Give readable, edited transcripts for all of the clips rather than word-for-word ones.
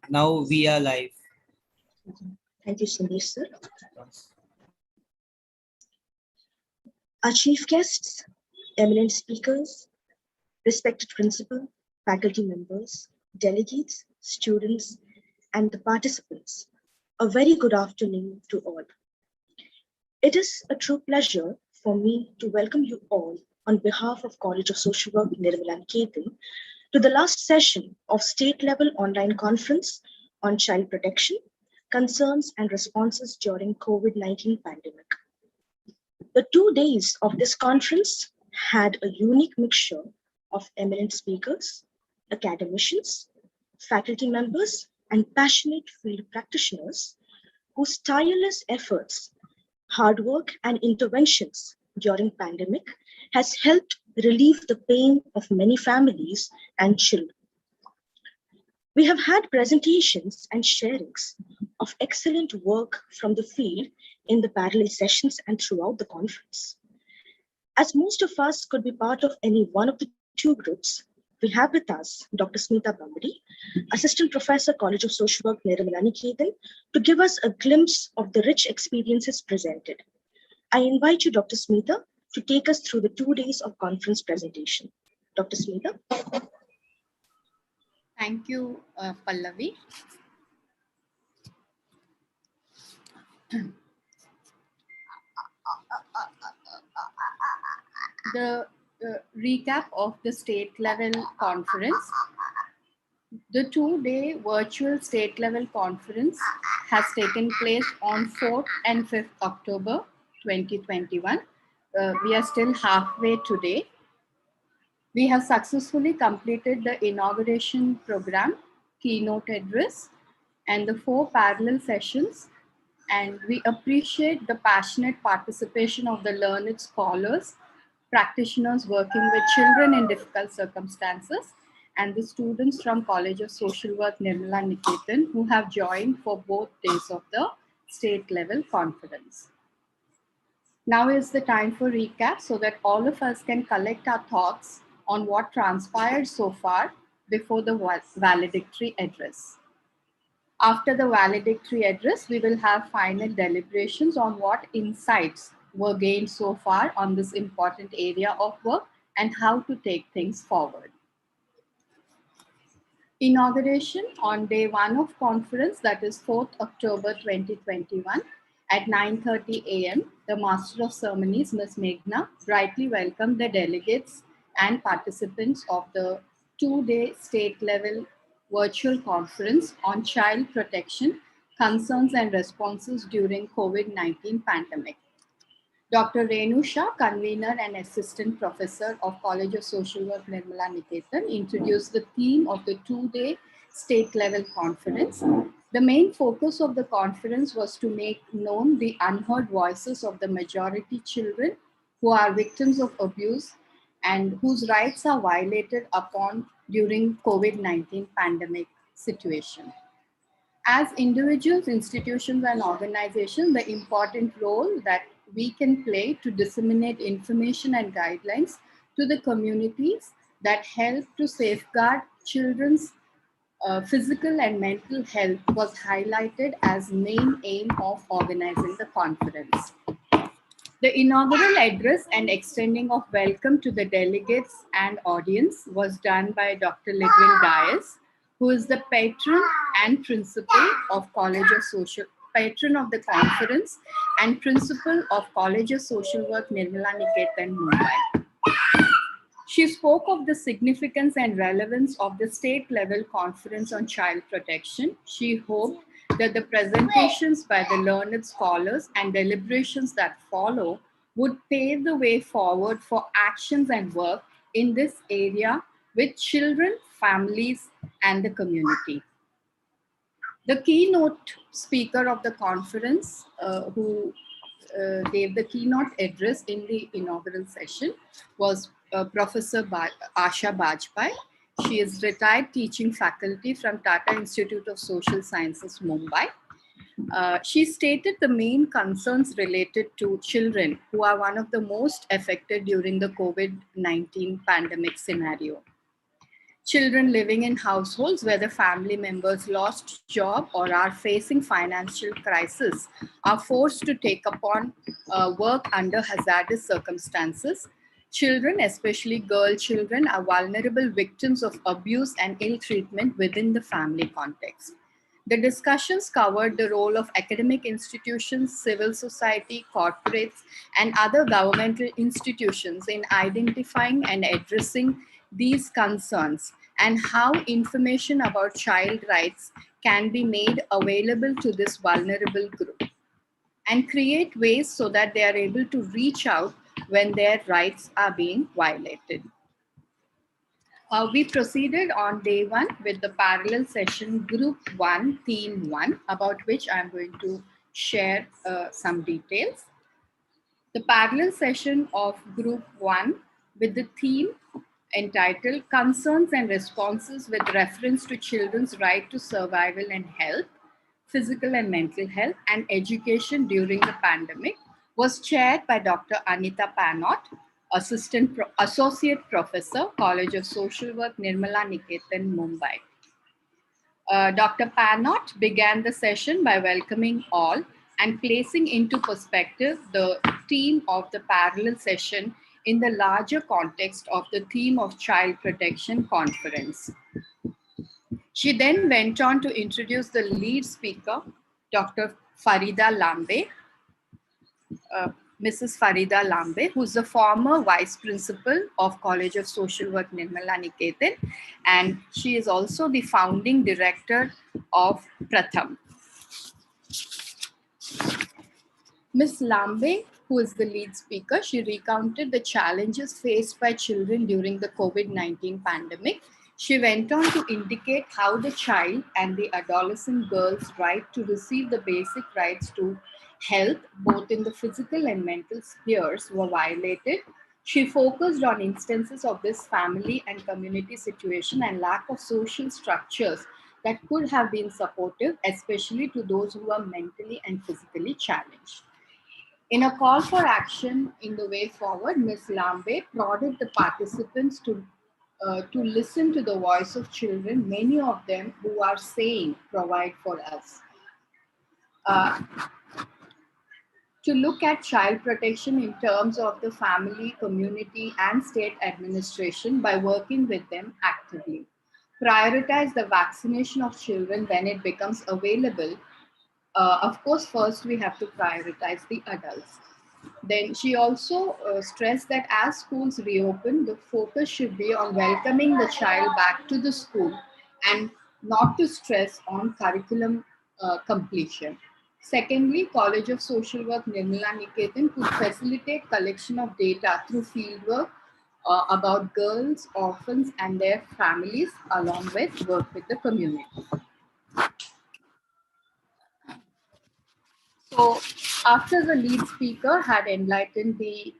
Now we are live. Thank you, Sandesh sir. Our chief guests, eminent speakers, respected principal, faculty members, delegates, students, and the participants, a very good afternoon to all. It is a true pleasure for me to welcome you all on behalf of College of Social Work Nirmala Niketan to the last session of state-level online conference on child protection, concerns and responses during COVID-19 pandemic. The 2 days of this conference had a unique mixture of eminent speakers, academicians, faculty members, and passionate field practitioners whose tireless efforts, hard work, and interventions during pandemic has helped relieve the pain of many families and children. We have had presentations and sharings of excellent work from the field in the parallel sessions and throughout the conference. As most of us could be part of any one of the two groups, we have with us Dr. Smita Bambari, Assistant Professor, College of Social Work, Nirmala Niketan, to give us a glimpse of the rich experiences presented. I invite you, Dr. Smita, to take us through the 2 days of conference presentation. Dr. Smita. Thank you, Pallavi. The recap of the state level conference. The 2-day virtual state level conference has taken place on 4th and 5th October 2021. We are still halfway today. We have successfully completed the inauguration program, keynote address, and the 4 parallel sessions. And we appreciate the passionate participation of the learned scholars, practitioners working with children in difficult circumstances, and the students from College of Social Work Nirmala Niketan who have joined for both days of the state level conference. Now is the time for recap so that all of us can collect our thoughts on what transpired so far before the valedictory address. After the valedictory address, we will have final deliberations on what insights were gained so far on this important area of work and how to take things forward. Inauguration on day 1 of conference, that is 4th October 2021 at 9:30 a.m. The Master of Ceremonies, Ms. Meghna, brightly welcomed the delegates and participants of the 2-day state level virtual conference on child protection, concerns and responses during COVID-19 pandemic. Dr. Renu Shah, convener and assistant professor of College of Social Work Nirmala Niketan, introduced the theme of the 2-day state level conference. The main focus of the conference was to make known the unheard voices of the majority children who are victims of abuse and whose rights are violated upon during COVID-19 pandemic situation. As individuals, institutions, and organizations, the important role that we can play to disseminate information and guidelines to the communities that help to safeguard children's physical and mental health was highlighted as main aim of organizing the conference. The inaugural address and extending of welcome to the delegates and audience was done by Dr. Lidwin Dias, who is the patron and principal of patron of the conference and principal of College of Social Work Nirmala Niketan, Mumbai. She spoke of the significance and relevance of the state level conference on child protection. She hoped that the presentations by the learned scholars and deliberations that follow would pave the way forward for actions and work in this area with children, families, and the community. The keynote speaker of the conference, who gave the keynote address in the inaugural session, was Professor Asha Bajpai. She is retired teaching faculty from Tata Institute of Social Sciences, Mumbai. She stated the main concerns related to children who are one of the most affected during the COVID-19 pandemic scenario. Children living in households where the family members lost job or are facing financial crisis are forced to take upon work under hazardous circumstances. Children, especially girl children, are vulnerable victims of abuse and ill treatment within the family context. The discussions covered the role of academic institutions, civil society, corporates, and other governmental institutions in identifying and addressing these concerns, and how information about child rights can be made available to this vulnerable group, and create ways so that they are able to reach out when their rights are being violated. We proceeded on day one with the parallel session group one, theme one, about which I'm going to share some details. The parallel session of group one with the theme entitled Concerns and Responses with Reference to Children's Right to Survival and Health, Physical and Mental Health, and Education During the Pandemic was chaired by Dr. Anita Panot, Associate Professor, College of Social Work, Nirmala Niketan, Mumbai. Dr. Panot began the session by welcoming all and placing into perspective the theme of the parallel session in the larger context of the theme of Child Protection Conference. She then went on to introduce the lead speaker, Dr. Farida Lambe, uh, Mrs. Farida Lambe, who's the former vice principal of College of Social Work Nirmala Niketan, and she is also the founding director of Pratham. Ms. Lambe, who is the lead speaker, she recounted the challenges faced by children during the COVID-19 pandemic. She went on to indicate how the child and the adolescent girl's right to receive the basic rights to health, both in the physical and mental spheres, were violated. She focused on instances of this family and community situation and lack of social structures that could have been supportive, especially to those who are mentally and physically challenged. In a call for action in the way forward, Ms. Lambe prodded the participants to listen to the voice of children, many of them who are saying, provide for us. To look at child protection in terms of the family, community, and state administration by working with them actively. Prioritize the vaccination of children when it becomes available. Of course, first we have to prioritize the adults. Then she also stressed that as schools reopen, the focus should be on welcoming the child back to the school and not to stress on curriculum completion. Secondly, College of Social Work Nirmala Niketan could facilitate collection of data through fieldwork about girls, orphans, and their families, along with work with the community. So, after the lead speaker had enlightened the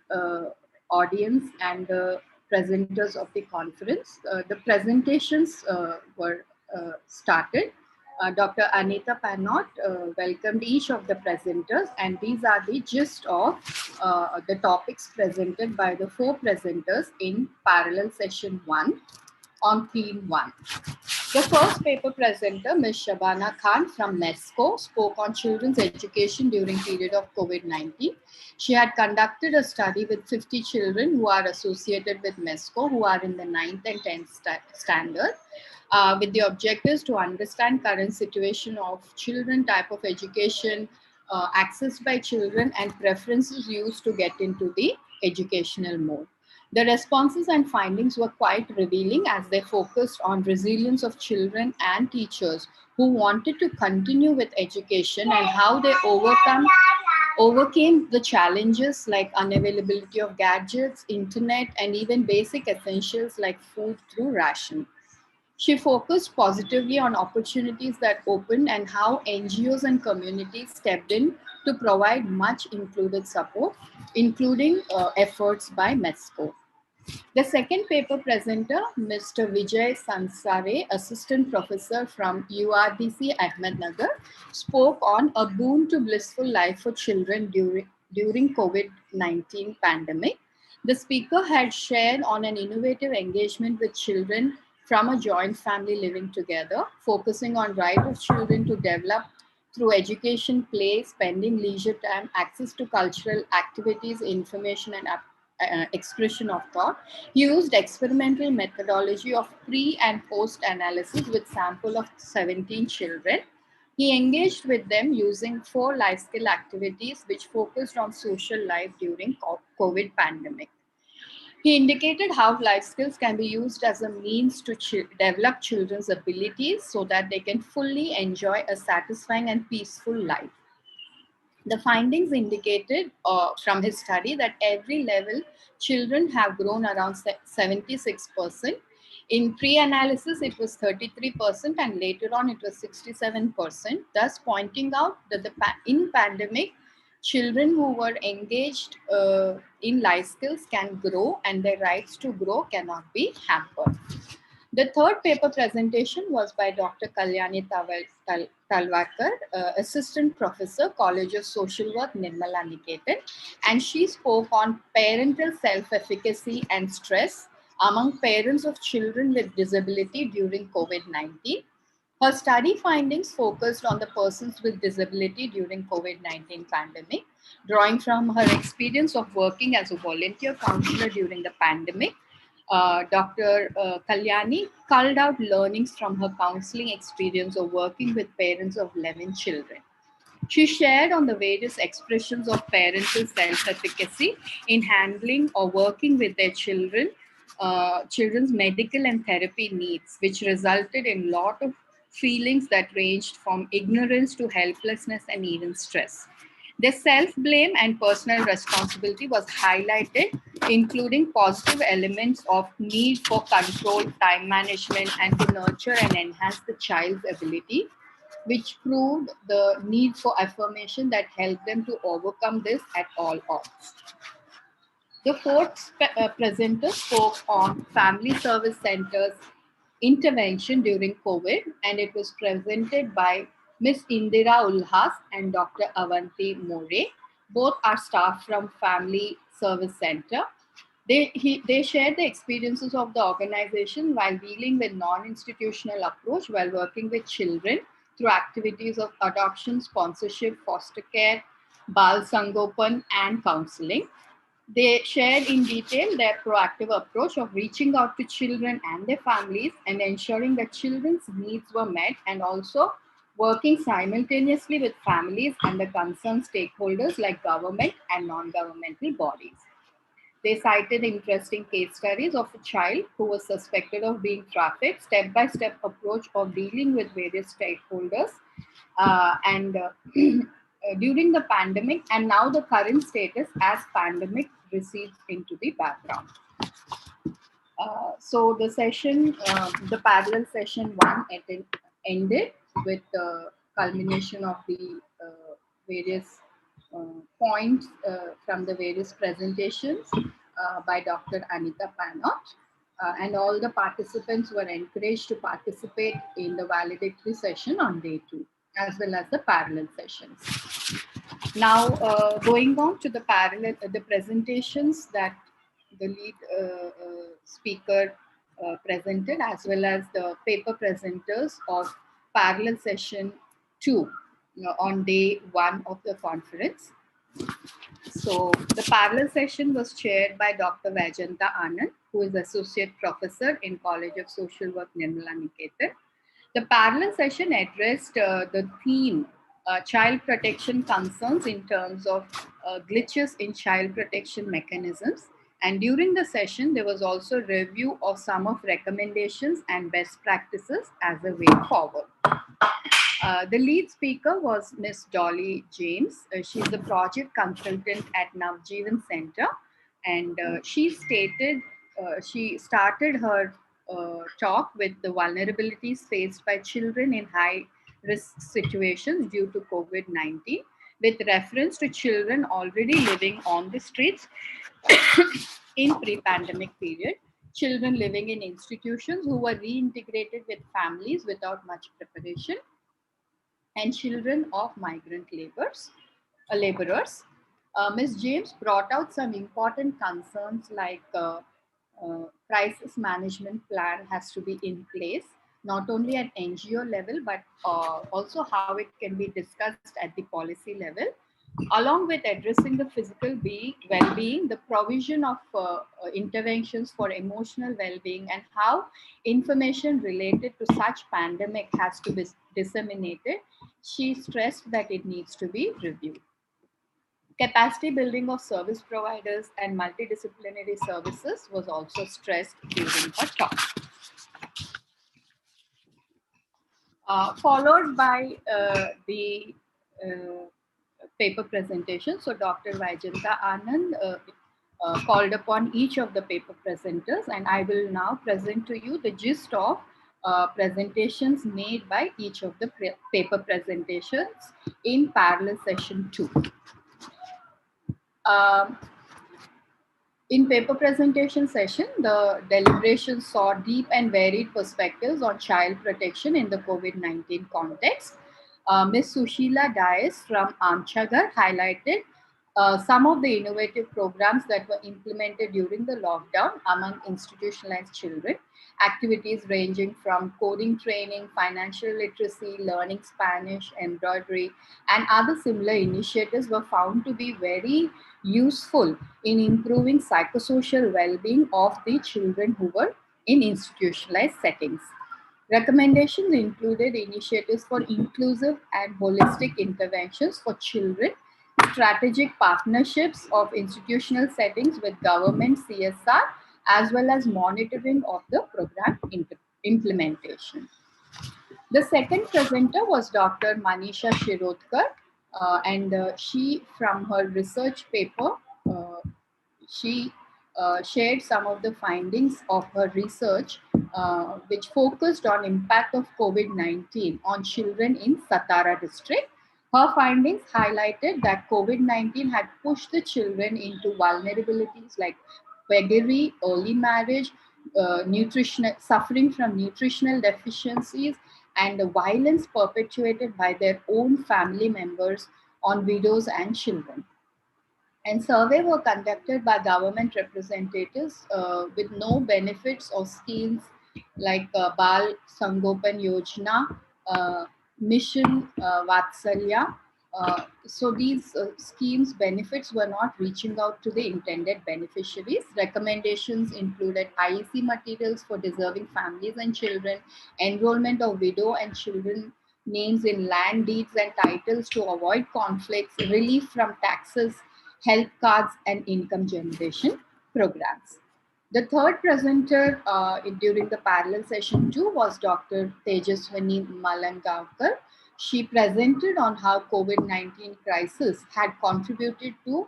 audience and the presenters of the conference, the presentations were started. Dr. Anita Panot welcomed each of the presenters, and these are the gist of the topics presented by the four presenters in parallel session 1 on theme 1. The first paper presenter, Ms. Shabana Khan from MESCO, spoke on children's education during period of COVID-19. She had conducted a study with 50 children who are associated with MESCO, who are in the 9th and 10th standard, with the objectives to understand current situation of children, type of education accessed by children, and preferences used to get into the educational mode. The responses and findings were quite revealing as they focused on resilience of children and teachers who wanted to continue with education and how they overcame the challenges like unavailability of gadgets, internet, and even basic essentials like food through ration. She focused positively on opportunities that opened and how NGOs and communities stepped in to provide much included support, including efforts by MESCO. The second paper presenter, Mr. Vijay Sansare, Assistant Professor from URDC Ahmednagar, spoke on a boon to blissful life for children during COVID-19 pandemic. The speaker had shared on an innovative engagement with children from a joint family living together, focusing on right of children to develop through education, play, spending leisure time, access to cultural activities, information, and expression of thought. He used experimental methodology of pre and post analysis with sample of 17 children. He engaged with them using 4 life skill activities which focused on social life during COVID pandemic. He indicated how life skills can be used as a means to develop children's abilities so that they can fully enjoy a satisfying and peaceful life. The findings indicated from his study that every level children have grown around 76%. In pre-analysis, it was 33%, and later on it was 67%, thus pointing out that in pandemic, children who were engaged in life skills can grow and their rights to grow cannot be hampered. The third paper presentation was by Dr. Kalyani Talwakar, Assistant Professor, College of Social Work, Nirmala Niketan, and she spoke on parental self-efficacy and stress among parents of children with disability during COVID-19. Her study findings focused on the persons with disability during COVID-19 pandemic, drawing from her experience of working as a volunteer counselor during the pandemic. Dr. Kalyani culled out learnings from her counseling experience of working with parents of 11 children. She shared on the various expressions of parental self-efficacy in handling or working with their children's medical and therapy needs, which resulted in a lot of feelings that ranged from ignorance to helplessness and even stress. Their self-blame and personal responsibility was highlighted, including positive elements of need for control, time management, and to nurture and enhance the child's ability, which proved the need for affirmation that helped them to overcome this at all odds. The fourth presenter spoke on family service centers intervention during COVID, and it was presented by Ms. Indira Ulhas and Dr. Avanti More. Both are staff from Family Service Center. They shared the experiences of the organization while dealing with non-institutional approach while working with children through activities of adoption, sponsorship, foster care, Bal Sangopan, and counseling. They shared in detail their proactive approach of reaching out to children and their families and ensuring that children's needs were met, and also working simultaneously with families and the concerned stakeholders like government and non-governmental bodies. They cited interesting case studies of a child who was suspected of being trafficked, step-by-step approach of dealing with various stakeholders, and during the pandemic, and now the current status as pandemic recedes into the background. So the session, the parallel session one, it ended with the culmination of the various points from the various presentations by Dr. Anita Panot. And all the participants were encouraged to participate in the valedictory session on day 2, as well as the parallel sessions. Now, going on to the the presentations that the lead speaker presented, as well as the paper presenters of parallel session 2 on day 1 of the conference. So the parallel session was chaired by Dr. Vajanta Anand, who is Associate Professor in College of Social Work, Nirmala Niketan. The parallel session addressed the theme child protection concerns in terms of glitches in child protection mechanisms. And during the session, there was also a review of some of recommendations and best practices as a way forward. The lead speaker was Miss Dolly James. She's the project consultant at Navjeevan Center, and she started her talk with the vulnerabilities faced by children in high risk situations due to COVID-19, with reference to children already living on the streets in pre-pandemic period, children living in institutions who were reintegrated with families without much preparation, and children of migrant laborers. Ms. James brought out some important concerns like crisis management plan has to be in place, not only at NGO level, but also how it can be discussed at the policy level, along with addressing the physical well-being, the provision of interventions for emotional well-being, and how information related to such pandemic has to be disseminated. She stressed that it needs to be reviewed. Capacity building of service providers and multidisciplinary services was also stressed during her talk. Followed by the paper presentation. So Dr. Vaijanta Anand called upon each of the paper presenters, and I will now present to you the gist of presentations made by each of the paper presentations in parallel session 2. Um, In paper presentation session, the deliberations saw deep and varied perspectives on child protection in the COVID-19 context. Ms. Sushila Dias from Amchagar highlighted some of the innovative programs that were implemented during the lockdown among institutionalized children. Activities ranging from coding training, financial literacy, learning Spanish, embroidery, and other similar initiatives were found to be very useful in improving psychosocial well-being of the children who were in institutionalized settings. Recommendations included initiatives for inclusive and holistic interventions for children, strategic partnerships of institutional settings with government CSR, as well as monitoring of the program implementation. The second presenter was Dr. Manisha Shirodkar, and she, from her research paper, uh, she shared some of the findings of her research, which focused on impact of COVID-19 on children in Satara district. Her findings highlighted that COVID-19 had pushed the children into vulnerabilities like beggary, early marriage, suffering from nutritional deficiencies, and the violence perpetuated by their own family members on widows and children. And surveys were conducted by government representatives with no benefits or schemes like Bal Sangopan Yojana, Mission Vatsalya. So these schemes benefits were not reaching out to the intended beneficiaries. Recommendations included IEC materials for deserving families and children, enrollment of widow and children names in land deeds and titles to avoid conflicts, relief from taxes, health cards, and income generation programs. The third presenter during the parallel session 2 was Dr. Tejaswini Malangaonkar. She presented on how COVID-19 crisis had contributed to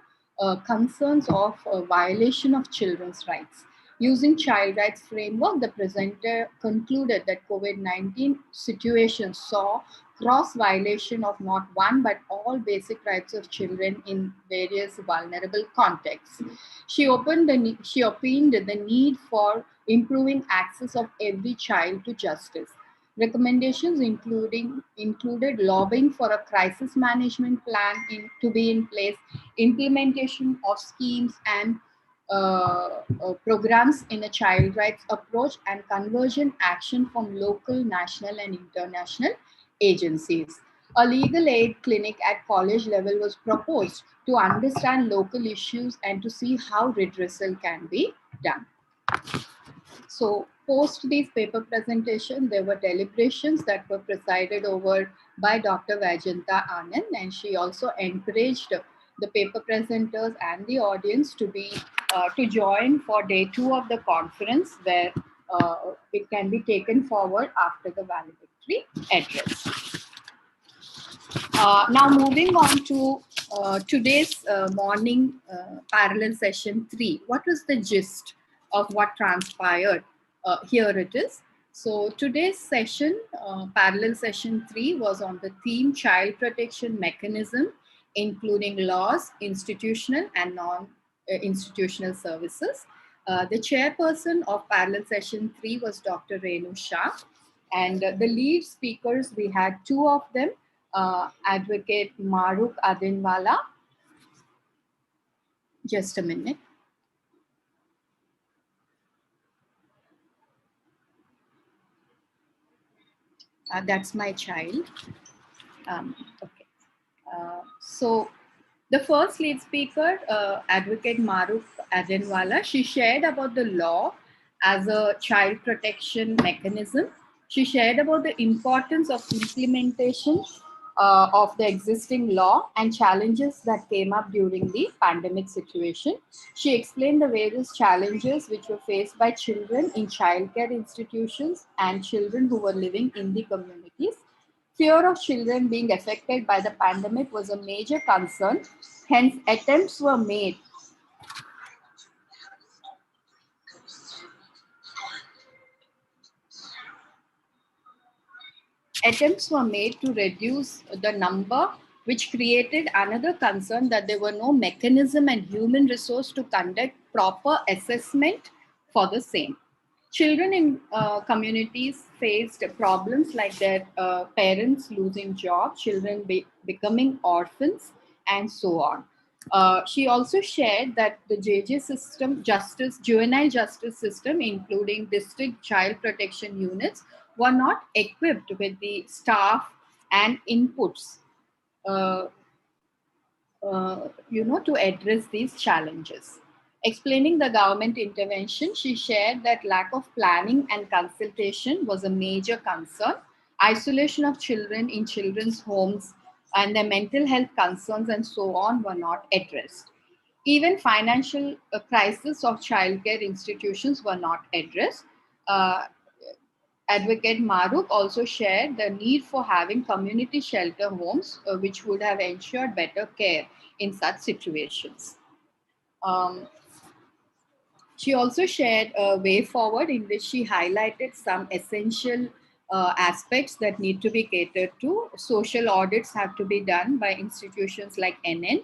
concerns of violation of children's rights. Using child rights framework, the presenter concluded that COVID-19 situation saw cross violation of not one but all basic rights of children in various vulnerable contexts. She opined the need for improving access of every child to justice. Recommendations included lobbying for a crisis management plan to be in place, implementation of schemes and programs in a child rights approach, and conversion action from local, national, and international agencies. A legal aid clinic at college level was proposed to understand local issues and to see how redressal can be done. So post these paper presentation, there were deliberations that were presided over by Dr. Vaijanta Anand, and she also encouraged the paper presenters and the audience to join for day 2 of the conference, where it can be taken forward after the valedictory address. Now moving on to today's morning parallel session 3. What was the gist of what transpired? Here it is. So today's session, parallel session 3, was on the theme child protection mechanism, including laws, institutional and non-institutional services. The chairperson of parallel session 3 was Dr. Renu Shah, and the lead speakers, we had 2 of them. Advocate Maruk Adinwala. Just a minute. That's my child. Okay. So the first lead speaker, Advocate Maruf Adenwala, she shared about the law as a child protection mechanism. She shared about the importance of implementation of the existing law and challenges that came up during the pandemic situation. She explained the various challenges which were faced by children in childcare institutions and children who were living in the communities. Fear of children being affected by the pandemic was a major concern. Hence, attempts were made to reduce the number, which created another concern that there were no mechanism and human resource to conduct proper assessment for the same. Children in communities faced problems like their parents losing jobs, children becoming orphans, and so on. She also shared that the JJ system, juvenile justice system, including district child protection units, were not equipped with the staff and inputs, uh, to address these challenges. Explaining the government intervention, she shared that lack of planning and consultation was a major concern. Isolation of children in children's homes and their mental health concerns and so on were not addressed. Even financial crisis of childcare institutions were not addressed. Uh, Advocate Maruk also shared the need for having community shelter homes, which would have ensured better care in such situations. Um, she also shared a way forward in which she highlighted some essential aspects that need to be catered to. Social audits have to be done by institutions like NN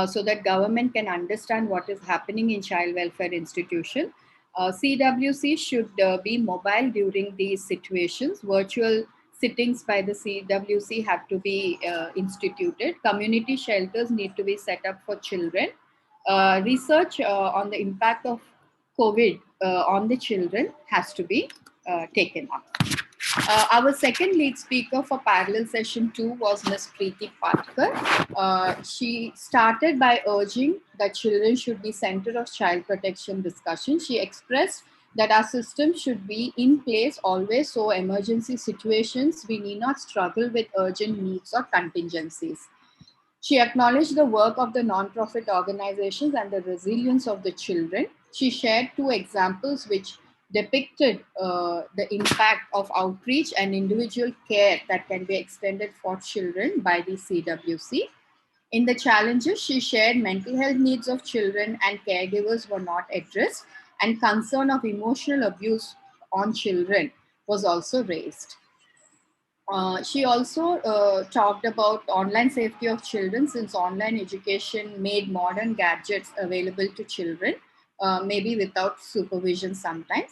so that government can understand what is happening in child welfare institution. CWC should be mobile during these situations. Virtual sittings by the CWC have to be instituted. Community shelters need to be set up for children. Research on the impact of COVID on the children has to be taken up. Our second lead speaker for parallel session 2 was Ms. Preeti Patkar. She started by urging that children should be center of child protection discussion. She expressed that our system should be in place always so emergency situations we need not struggle with urgent needs or contingencies. She acknowledged the work of the nonprofit organizations and the resilience of the children. She shared two examples which depicted the impact of outreach and individual care that can be extended for children by the CWC. In the challenges, she shared mental health needs of children and caregivers were not addressed, and concern of emotional abuse on children was also raised. She also talked about online safety of children since online education made modern gadgets available to children, maybe without supervision sometimes.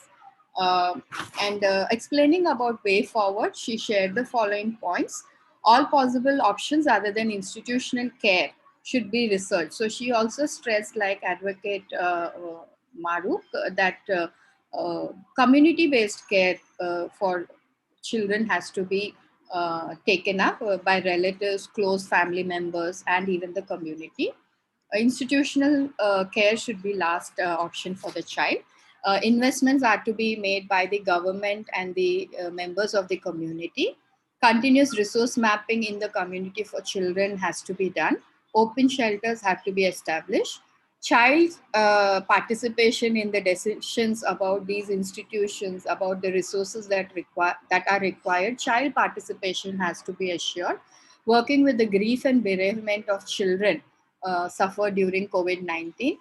Uh, and explaining about way forward, she shared the following points. All possible options other than institutional care should be researched. So she also stressed, like Advocate Maruk, that community-based care for children has to be taken up by relatives, close family members, and even the community. Institutional care should be last option for the child. Investments are to be made by the government and the members of the community. Continuous resource mapping in the community for children has to be done. Open shelters have to be established. Child participation in the decisions about these institutions, about the resources that are required, child participation has to be assured. Working with the grief and bereavement of children suffered during COVID-19.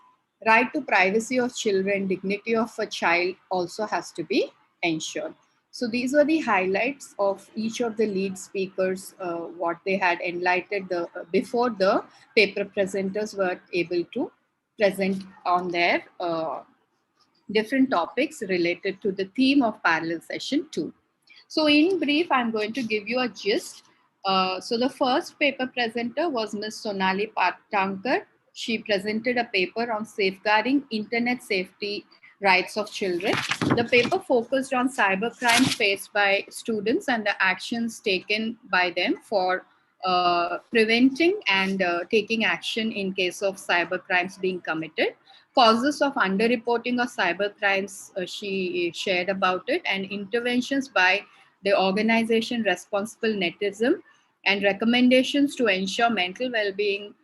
Right to privacy of children, dignity of a child also has to be ensured. So these were the highlights of each of the lead speakers, what they had enlightened before the paper presenters were able to present on their different topics related to the theme of parallel session 2. So in brief, I'm going to give you a gist. So the first paper presenter was Ms. Sonali Patankar. She presented a paper on safeguarding internet safety Rights of Children. The paper focused on cybercrime faced by students and the actions taken by them for preventing and taking action in case of cybercrimes being committed. Causes of underreporting of cybercrimes, she shared about it, and interventions by the organization Responsible Netism, and recommendations to ensure mental well-being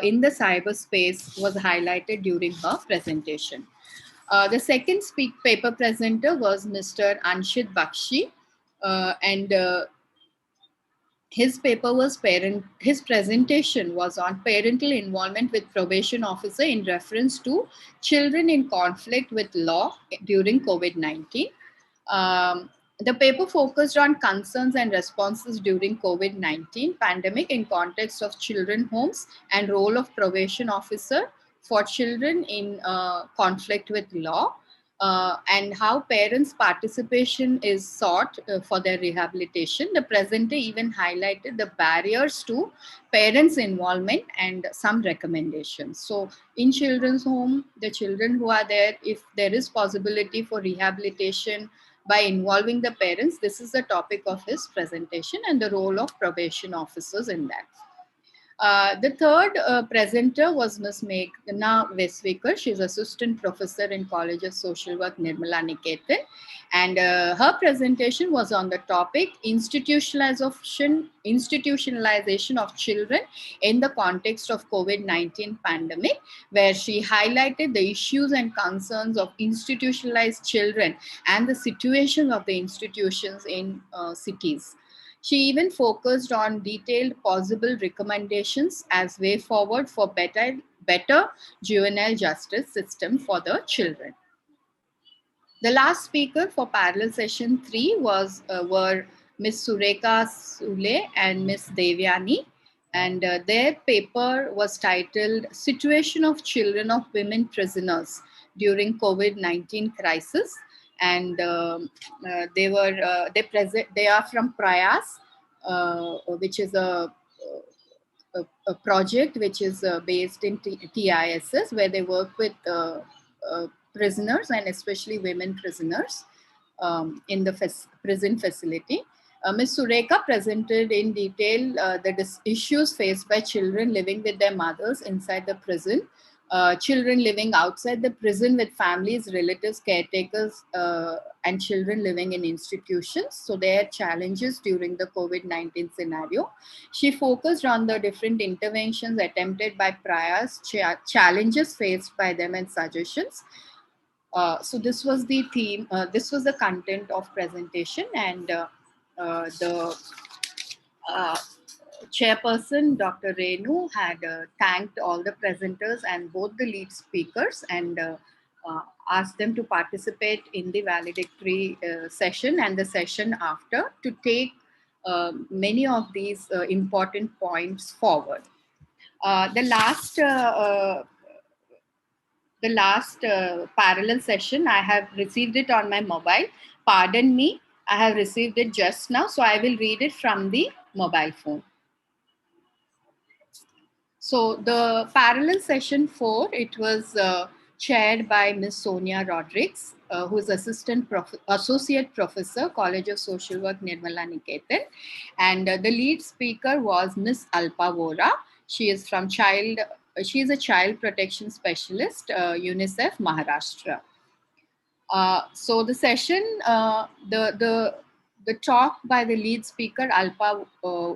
in the cyberspace was highlighted during her presentation. The second paper presenter was Mr. Anshit Bakshi, and his presentation was on parental involvement with probation officer in reference to children in conflict with law during COVID-19. um, the paper focused on concerns and responses during COVID-19 pandemic in context of children homes and role of probation officer for children in conflict with law, and how parents' participation is sought for their rehabilitation. The presenter even highlighted the barriers to parents' involvement and some recommendations. So, in children's home, the children who are there, if there is possibility for rehabilitation by involving the parents, this is the topic of his presentation and the role of probation officers in that. The third presenter was Ms. Meghna Vesvikar. She's assistant professor in College of Social Work, Nirmala Niketan. And her presentation was on the topic institutionalization of children in the context of COVID-19 pandemic, where she highlighted the issues and concerns of institutionalized children and the situation of the institutions in cities. She even focused on detailed possible recommendations as way forward for better juvenile justice system for the children. The last speaker for parallel session 3 were Ms. Sureka Sule and Ms. Devyani, and their paper was titled "Situation of Children of Women Prisoners During COVID-19 Crisis," and they are from Prayas, which is a project which is based in TISS, where they work with prisoners and especially women prisoners in the prison facility. Ms. Sureka presented in detail the issues faced by children living with their mothers inside the prison, children living outside the prison with families, relatives, caretakers, and children living in institutions. So their challenges during the COVID-19 scenario. She focused on the different interventions attempted by Prayas, challenges faced by them, and suggestions. So this was the theme, this was the content of presentation, and the chairperson, Dr. Renu, had thanked all the presenters and both the lead speakers, and asked them to participate in the valedictory session and the session after to take many of these important points forward. The last parallel session, I have received it on my mobile. Pardon me, I have received it just now, so I will read it from the mobile phone. So the parallel session 4, it was chaired by Ms. Sonia Rodriguez, who is associate professor, College of Social Work, Nirmala Niketan. And the lead speaker was Ms. Alpa Vora. She is a child protection specialist, UNICEF, Maharashtra. So the session, the talk by the lead speaker,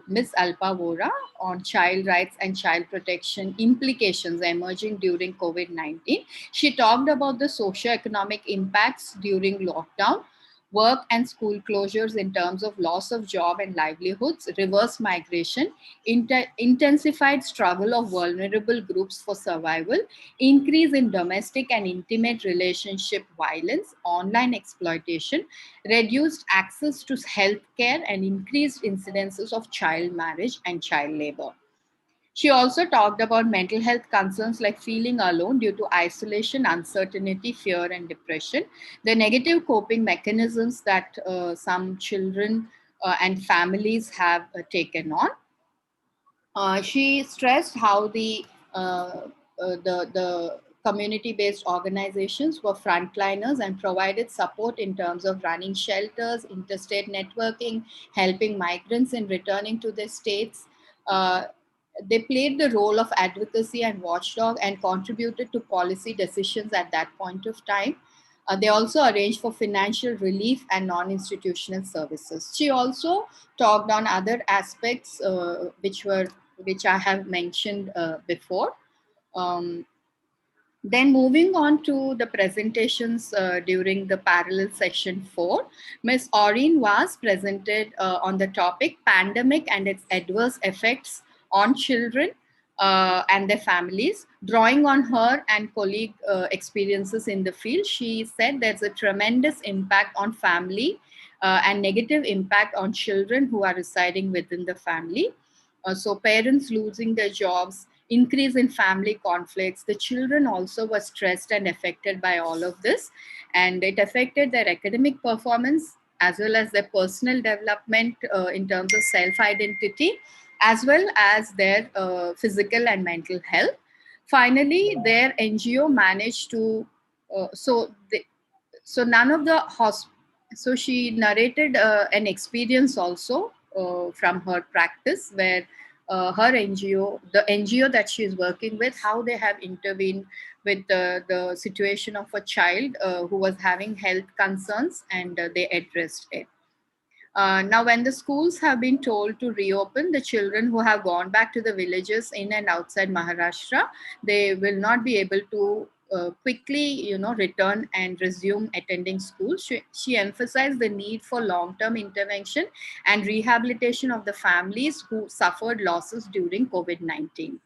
Ms. Alpa Vora, on child rights and child protection implications emerging during COVID-19. She talked about the socio-economic impacts during lockdown, work and school closures in terms of loss of job and livelihoods, reverse migration, intensified struggle of vulnerable groups for survival, increase in domestic and intimate relationship violence, online exploitation, reduced access to healthcare, and increased incidences of child marriage and child labor. She also talked about mental health concerns like feeling alone due to isolation, uncertainty, fear, and depression, the negative coping mechanisms that some children and families have taken on. She stressed how the community-based organizations were frontliners and provided support in terms of running shelters, interstate networking, helping migrants in returning to their states. Uh, they played the role of advocacy and watchdog and contributed to policy decisions at that point of time. They also arranged for financial relief and non-institutional services. She also talked on other aspects which I have mentioned before. Um, then moving on to the presentations during the parallel session 4, Ms. Aureen was presented on the topic pandemic and its adverse effects on children and their families. Drawing on her and colleague experiences in the field, she said there's a tremendous impact on family and negative impact on children who are residing within the family. So parents losing their jobs, increase in family conflicts. The children also were stressed and affected by all of this, and it affected their academic performance as well as their personal development in terms of self-identity, as well as their physical and mental health. Finally, their NGO managed to so none of the so she narrated an experience also from her practice where her NGO, the NGO that she is working with, how they have intervened with the situation of a child who was having health concerns, and they addressed it. Now, when the schools have been told to reopen, the children who have gone back to the villages in and outside Maharashtra, they will not be able to quickly, return and resume attending school. She emphasized the need for long-term intervention and rehabilitation of the families who suffered losses during COVID-19.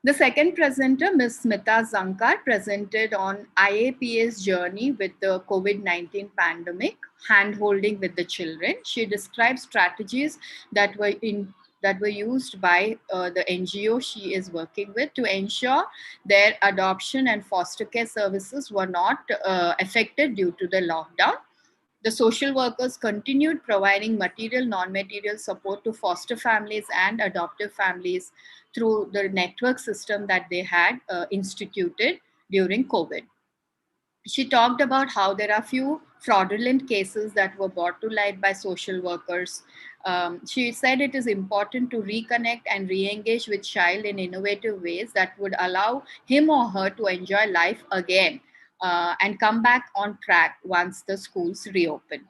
The second presenter, Ms. Smita Zankar, presented on IAPA's journey with the COVID-19 pandemic, hand-holding with the children. She described strategies that were used by the NGO she is working with to ensure their adoption and foster care services were not affected due to the lockdown. The social workers continued providing material, non-material support to foster families and adoptive families through the network system that they had instituted during COVID. She talked about how there are few fraudulent cases that were brought to light by social workers. She said it is important to reconnect and re-engage with child in innovative ways that would allow him or her to enjoy life again and come back on track once the schools reopen.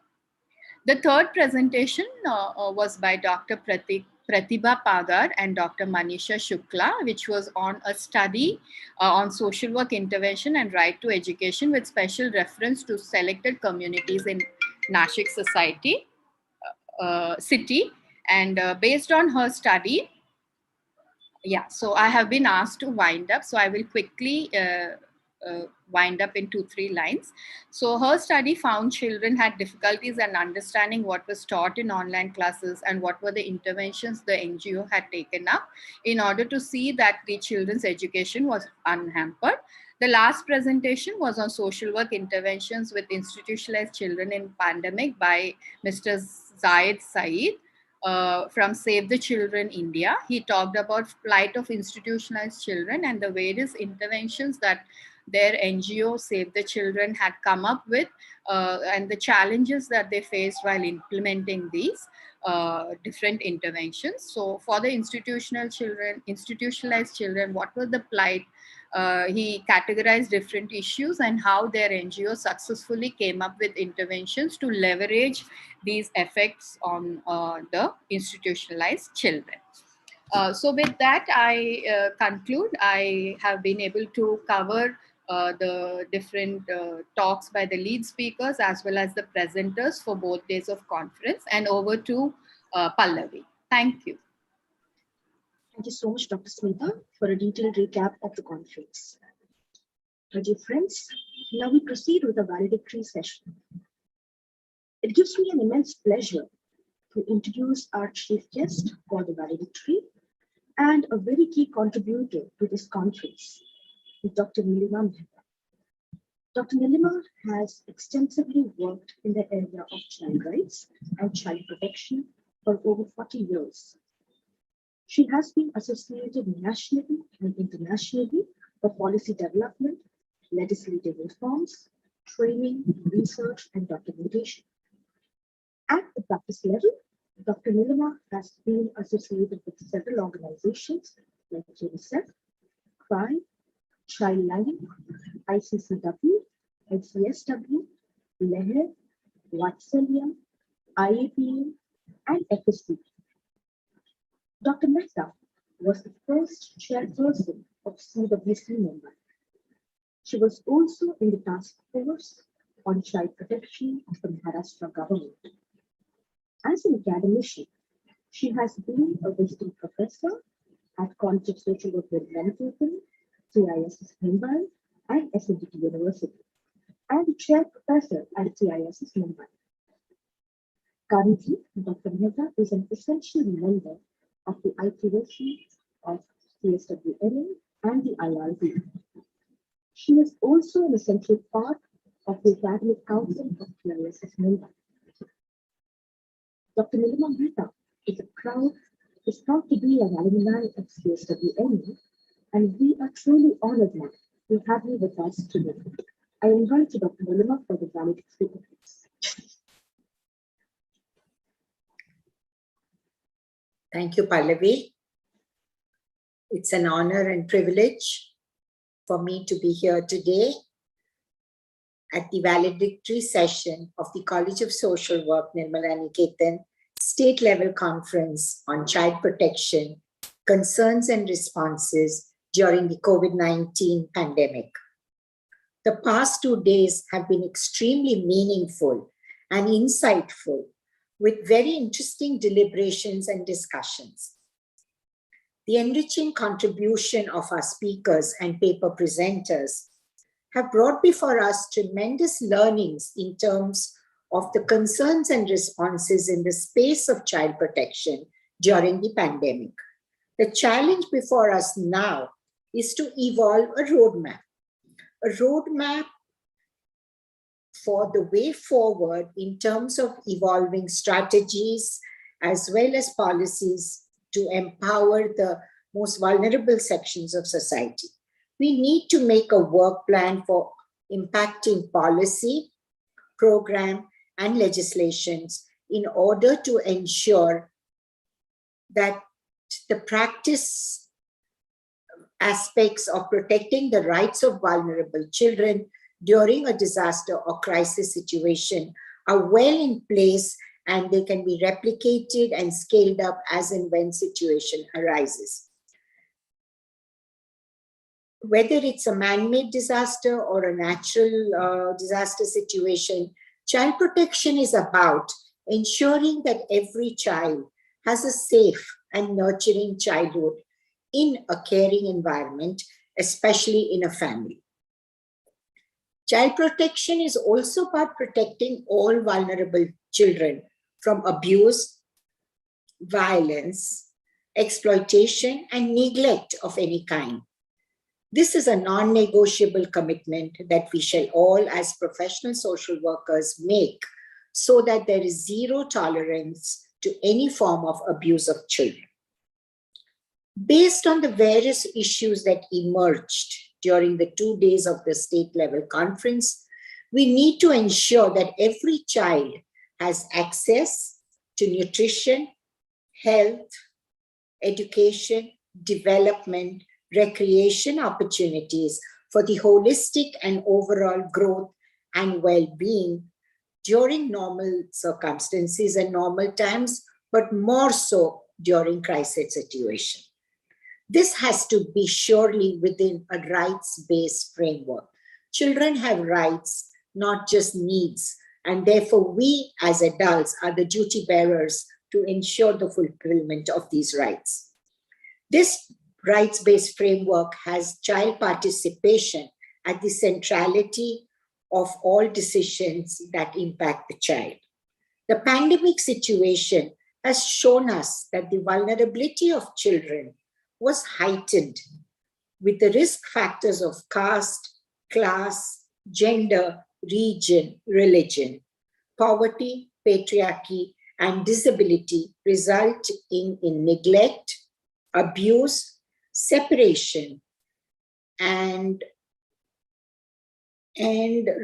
The third presentation was by Dr. Pratibha Pagar and Dr. Manisha Shukla, which was on a study on social work intervention and right to education with special reference to selected communities in Nashik city. And based on her study, so I have been asked to wind up, so I will quickly wind up in 2-3 lines. So her study found children had difficulties in understanding what was taught in online classes and what were the interventions the NGO had taken up in order to see that the children's education was unhampered. The last presentation was on social work interventions with institutionalized children in pandemic by Mr. Zaid Saeed from Save the Children India. He talked about plight of institutionalized children and the various interventions that their NGO Save the Children had come up with and the challenges that they faced while implementing these different interventions. So for the institutionalized children, what was the plight? He categorized different issues and how their NGO successfully came up with interventions to leverage these effects on the institutionalized children. So with that, I conclude. I have been able to cover the different talks by the lead speakers as well as the presenters for both days of conference, and over to Pallavi. Thank you. Thank you so much, Dr. Smita, for a detailed recap of the conference. My dear friends, now we proceed with a valedictory session. It gives me an immense pleasure to introduce our chief guest for the valedictory and a very key contributor to this conference, Dr. Nilima Mehta. Dr. Nilima has extensively worked in the area of child rights and child protection for over 40 years. She has been associated nationally and internationally for policy development, legislative reforms, training, research, and documentation. At the practice level, Dr. Nilima has been associated with several organizations like UNICEF, CRY, Childline, ICCW, NCSW, LEHER, Vatsalya, IAPA, and FSB. Dr. Mehta was the first chairperson of CWC Mumbai. She was also in the task force on child protection of the Maharashtra government. As an academician, she has been a visiting professor at College of Social Work with Manitoba, CISS Mumbai, and SNDT University, and a chair professor at CISS Mumbai. Currently, Dr. Mehta is an essential member of the ITOC of CSWNA and the IRB. She is also an essential part of the Academic Council of CISS Mumbai. Dr. Nilima Mehta is proud to be an alumni of CSWNA, and we are truly honored now to have you with us today. I invite Dr. Nilima for the valid speakers. Thank you, Pallavi. It's an honor and privilege for me to be here today at the valedictory session of the College of Social Work Nirmala Niketan State Level Conference on Child Protection, Concerns and Responses during the COVID-19 pandemic. The past 2 days have been extremely meaningful and insightful, with very interesting deliberations and discussions. The enriching contribution of our speakers and paper presenters have brought before us tremendous learnings in terms of the concerns and responses in the space of child protection during the pandemic. The challenge before us now is to evolve a roadmap for the way forward in terms of evolving strategies as well as policies to empower the most vulnerable sections of society. We need to make a work plan for impacting policy, program, and legislations in order to ensure that the practice aspects of protecting the rights of vulnerable children during a disaster or crisis situation are well in place, and they can be replicated and scaled up as and when situation arises. Whether it's a man-made disaster or a natural disaster situation, child protection is about ensuring that every child has a safe and nurturing childhood in a caring environment, especially in a family. Child protection is also about protecting all vulnerable children from abuse, violence, exploitation, and neglect of any kind. This is a non-negotiable commitment that we shall all, as professional social workers, make so that there is zero tolerance to any form of abuse of children. Based on the various issues that emerged during the 2 days of the state level conference, we need to ensure that every child has access to nutrition, health, education, development, recreation opportunities for the holistic and overall growth and well-being during normal circumstances and normal times, but more so during crisis situation. This has to be surely within a rights-based framework. Children have rights, not just needs, and therefore we as adults are the duty bearers to ensure the fulfillment of these rights. This rights-based framework has child participation at the centrality of all decisions that impact the child. The pandemic situation has shown us that the vulnerability of children was heightened with the risk factors of caste, class, gender, region, religion, poverty, patriarchy, and disability resulting in neglect, abuse, separation, and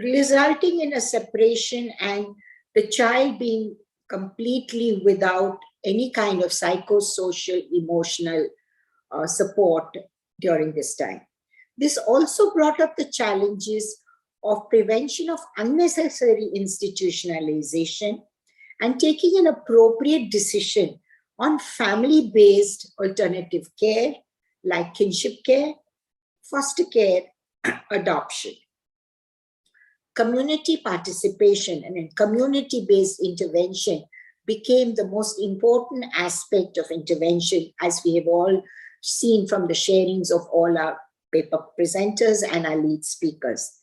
resulting in a separation and the child being completely without any kind of psychosocial emotional support during this time. This also brought up the challenges of prevention of unnecessary institutionalization and taking an appropriate decision on family-based alternative care like kinship care, foster care, adoption. Community participation and community-based intervention became the most important aspect of intervention, as we have all seen from the sharings of all our paper presenters and our lead speakers.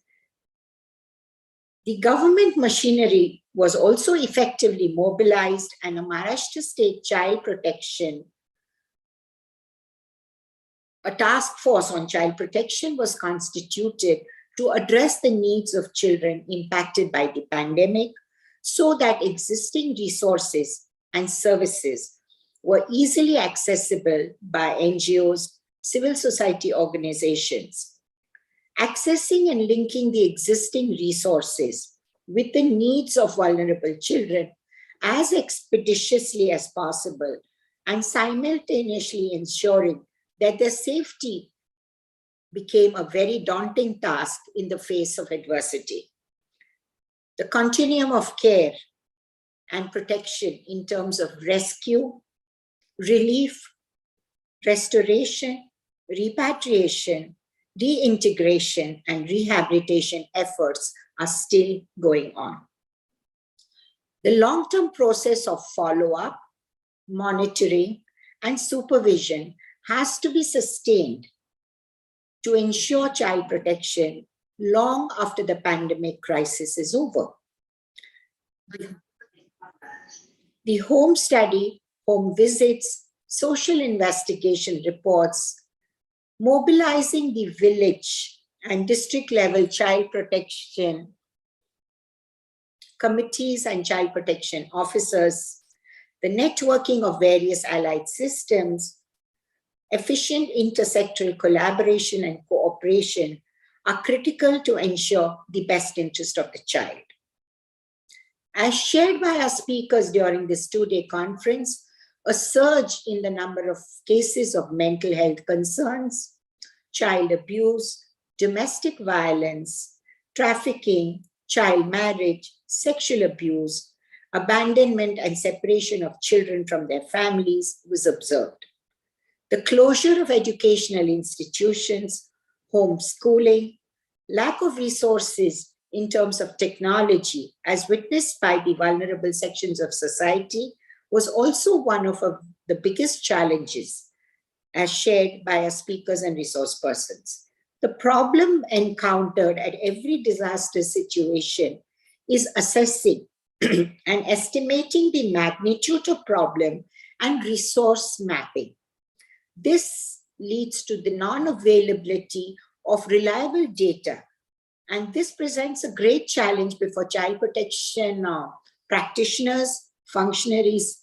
The government machinery was also effectively mobilized, and a Maharashtra State Child Protection, a task force on child protection was constituted to address the needs of children impacted by the pandemic so that existing resources and services were easily accessible by NGOs, civil society organizations. Accessing and linking the existing resources with the needs of vulnerable children as expeditiously as possible and simultaneously ensuring that their safety became a very daunting task in the face of adversity. The continuum of care and protection in terms of rescue, relief, restoration, repatriation, reintegration, and rehabilitation efforts are still going on. The long-term process of follow-up, monitoring, and supervision has to be sustained to ensure child protection long after the pandemic crisis is over. The home study, home visits, social investigation reports, mobilizing the village and district level child protection committees and child protection officers, the networking of various allied systems, efficient intersectoral collaboration and cooperation are critical to ensure the best interest of the child. As shared by our speakers during this two-day conference, a surge in the number of cases of mental health concerns, child abuse, domestic violence, trafficking, child marriage, sexual abuse, abandonment and separation of children from their families was observed. The closure of educational institutions, homeschooling, lack of resources in terms of technology, as witnessed by the vulnerable sections of society, was also one of the biggest challenges, as shared by our speakers and resource persons. The problem encountered at every disaster situation is assessing and estimating the magnitude of problem and resource mapping. This leads to the non-availability of reliable data, and this presents a great challenge before child protection practitioners, functionaries,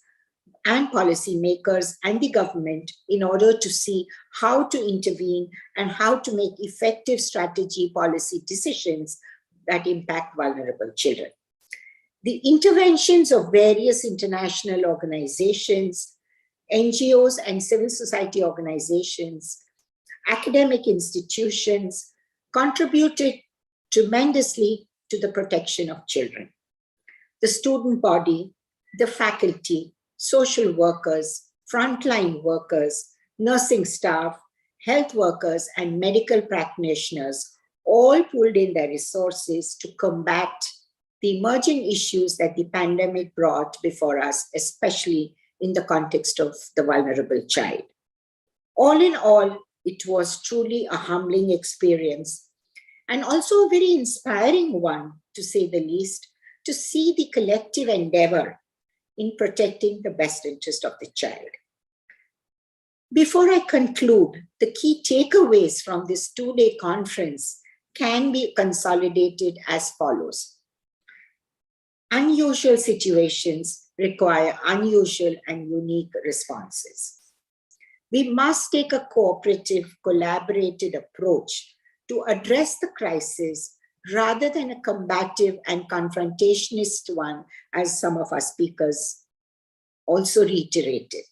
and policymakers and the government in order to see how to intervene and how to make effective strategy policy decisions that impact vulnerable children. The interventions of various international organizations, NGOs and civil society organizations, academic institutions contributed tremendously to the protection of children. The student body, the faculty, social workers, frontline workers, nursing staff, health workers, and medical practitioners all pulled in their resources to combat the emerging issues that the pandemic brought before us, especially in the context of the vulnerable child. All in all, it was truly a humbling experience and also a very inspiring one, to say the least, to see the collective endeavor in protecting the best interest of the child. Before I conclude, the key takeaways from this two-day conference can be consolidated as follows. Unusual situations require unusual and unique responses. We must take a cooperative, collaborative approach to address the crisis rather than a combative and confrontationist one, as some of our speakers also reiterated.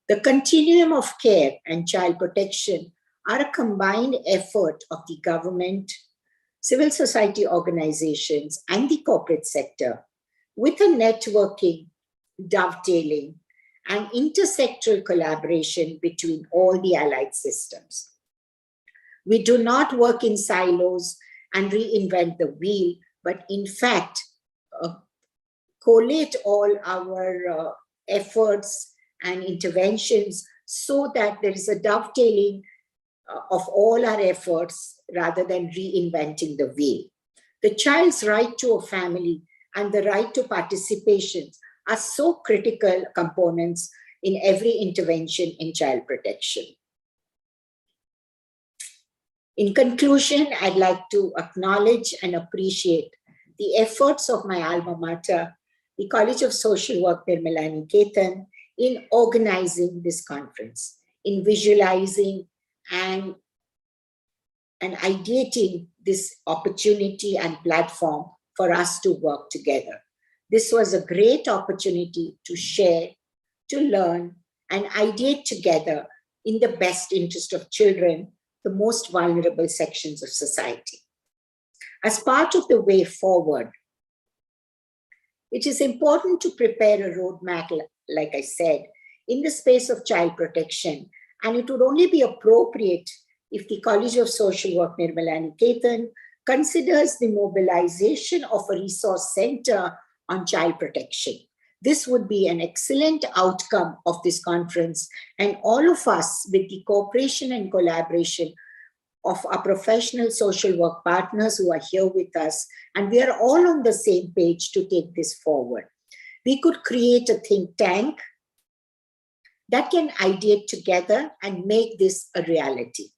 The continuum of care and child protection are a combined effort of the government, civil society organizations, and the corporate sector, with a networking, dovetailing, and intersectoral collaboration between all the allied systems. We do not work in silos and reinvent the wheel, but in fact, collate all our efforts and interventions so that there is a dovetailing of all our efforts rather than reinventing the wheel. The child's right to a family and the right to participation are so critical components in every intervention in child protection. In conclusion, I'd like to acknowledge and appreciate the efforts of my alma mater, the College of Social Work Nirmala Niketan, in organizing this conference, in visualizing and ideating this opportunity and platform for us to work together. This was a great opportunity to share, to learn, and ideate together in the best interest of children, the most vulnerable sections of society. As part of the way forward, it is important to prepare a roadmap, like I said, in the space of child protection, and it would only be appropriate if the College of Social Work Nirmala Niketan considers the mobilization of a resource center on child protection. This would be an excellent outcome of this conference, and all of us, with the cooperation and collaboration of our professional social work partners who are here with us, and we are all on the same page to take this forward. We could create a think tank that can ideate together and make this a reality.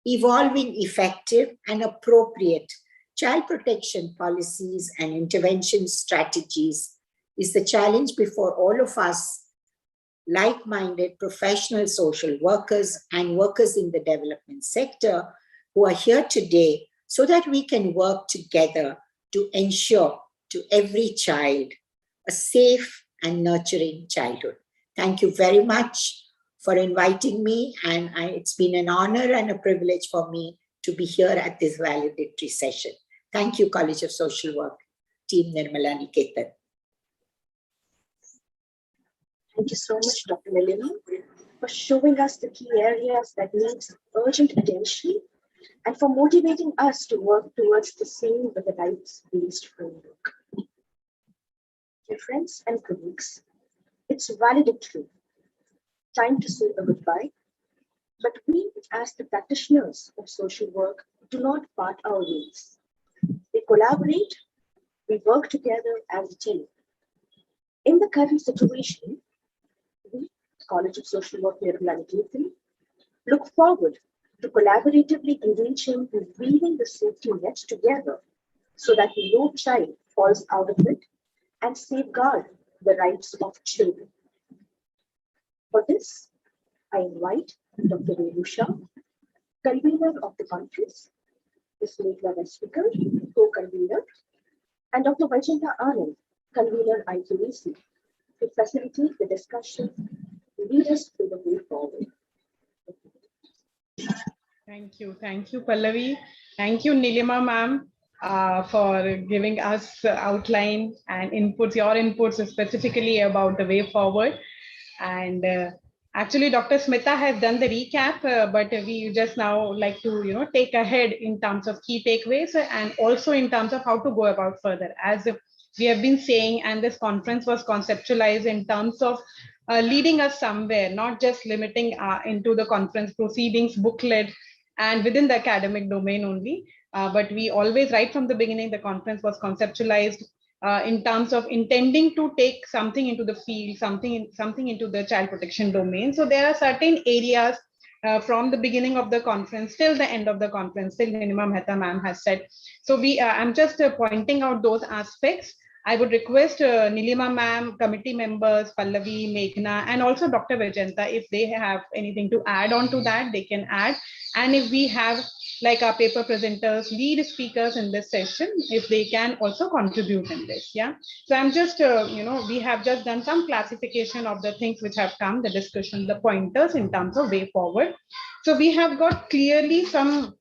Evolving effective and appropriate child protection policies and intervention strategies is the challenge before all of us, like-minded professional social workers and workers in the development sector who are here today, so that we can work together to ensure to every child a safe and nurturing childhood. Thank you very much for inviting me, and it's been an honor and a privilege for me to be here at this valedictory session. Thank you, College of Social Work, Team Nirmala Niketan. Thank you so much, Dr. Nilima, for showing us the key areas that need urgent attention and for motivating us to work towards the same with a rights-based framework. Dear friends and colleagues, it's valedictory, time to say a goodbye, but we as the practitioners of social work do not part our ways. We collaborate, we work together as a team. In the current situation, we, College of Social Work Nirmala Niketan, look forward to collaboratively engaging in weaving the safety net together so that no child falls out of it and safeguard the rights of children. For this, I invite Dr. Renu Shah, convener of the conference, Ms. Meghna Speaker, co-convener, and Dr. Vajinta Anand, convener IQAC, to facilitate the discussion, lead us through the way forward. Thank you, Pallavi. Thank you, Nilima ma'am, for giving us outline and inputs, your inputs specifically about the way forward. And actually, Dr. Smita has done the recap, but we just now like to, take ahead in terms of key takeaways and also in terms of how to go about further. As we have been saying, and this conference was conceptualized in terms of leading us somewhere, not just limiting into the conference proceedings, booklet, and within the academic domain only. But we always, right from the beginning, the conference was conceptualized in terms of intending to take something into the field, something into the child protection domain. So there are certain areas from the beginning of the conference till the end of the conference, till Nilima Mehta ma'am has said. So I'm just pointing out those aspects. I would request Nilima ma'am, committee members, Pallavi, Meghna, and also Dr. Vijayanta, if they have anything to add on to that, they can add. And if we have like our paper presenters, lead speakers in this session, if they can also contribute in this. Yeah. So I'm just, we have just done some classification of the things which have come, the discussion, the pointers in terms of way forward. So we have got clearly some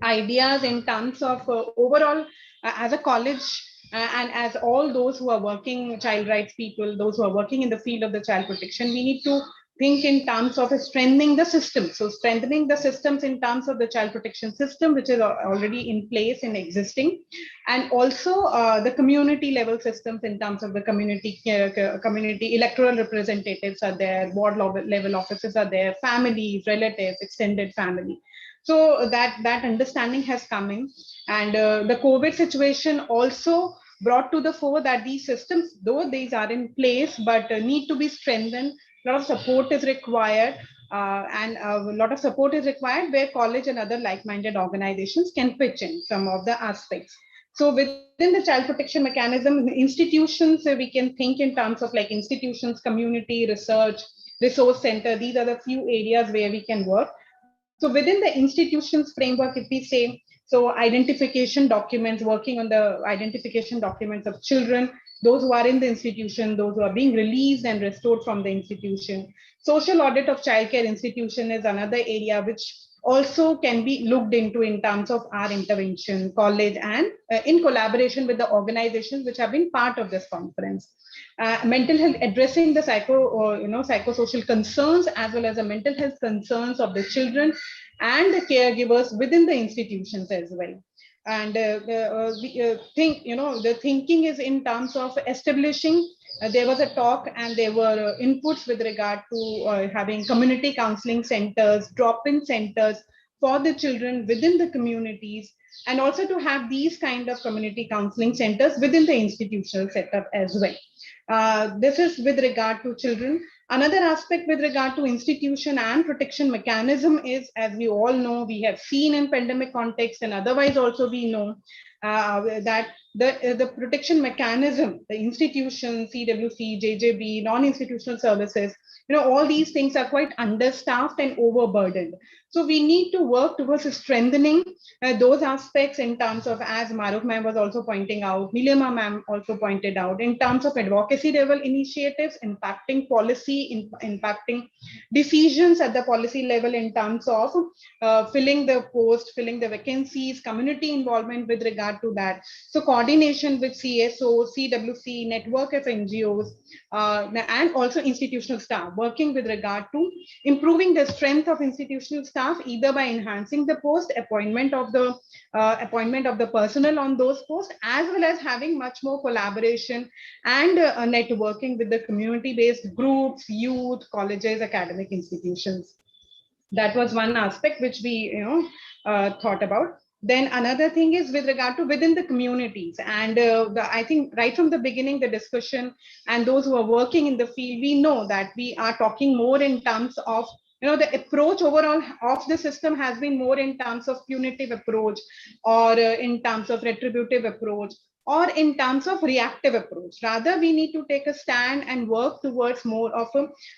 ideas in terms of overall as a college and as all those who are working child rights people, those who are working in the field of the child protection, we need to think in terms of strengthening the system. So strengthening the systems in terms of the child protection system, which is already in place and existing, and also the community level systems in terms of the community electoral representatives are there, ward level officers are there, families, relatives, extended family. So that understanding has come in, and the COVID situation also brought to the fore that these systems, though these are in place, but need to be strengthened. A lot of support is required, and a lot of support is required where college and other like-minded organizations can pitch in some of the aspects. So within the child protection mechanism, institutions, we can think in terms of like institutions, community, research, resource center. These are the few areas where we can work. So within the institutions framework, if we say, so identification documents, working on the identification documents of children, those who are in the institution, those who are being released and restored from the institution. Social audit of childcare institution is another area which also can be looked into in terms of our intervention, college, and in collaboration with the organizations which have been part of this conference. Mental health, addressing the psychosocial concerns as well as the mental health concerns of the children and the caregivers within the institutions as well. And the thinking is in terms of establishing. There was a talk and there were inputs with regard to having community counseling centers, drop-in centers for the children within the communities, and also to have these kind of community counseling centers within the institutional setup as well. This is with regard to children. Another aspect with regard to institution and protection mechanism is, as we all know, we have seen in pandemic context and otherwise also we know that the protection mechanism, the institution, CWC, JJB, non-institutional services, all these things are quite understaffed and overburdened. So we need to work towards strengthening those aspects in terms of, as Maruf ma'am was also pointing out, Nilima ma'am also pointed out, in terms of advocacy level initiatives, impacting policy, impacting decisions at the policy level in terms of filling the post, filling the vacancies, community involvement with regard to that. So coordination with CSO, CWC, network of NGOs, and also institutional staff, working with regard to improving the strength of institutional staff, either by enhancing the post, appointment of the personnel on those posts, as well as having much more collaboration and networking with the community-based groups, youth, colleges, academic institutions. That was one aspect which we thought about. Then another thing is with regard to within the communities, and I think right from the beginning, the discussion and those who are working in the field, we know that we are talking more in terms of, the approach overall of the system has been more in terms of punitive approach, or in terms of retributive approach, or in terms of reactive approach. Rather, we need to take a stand and work towards more of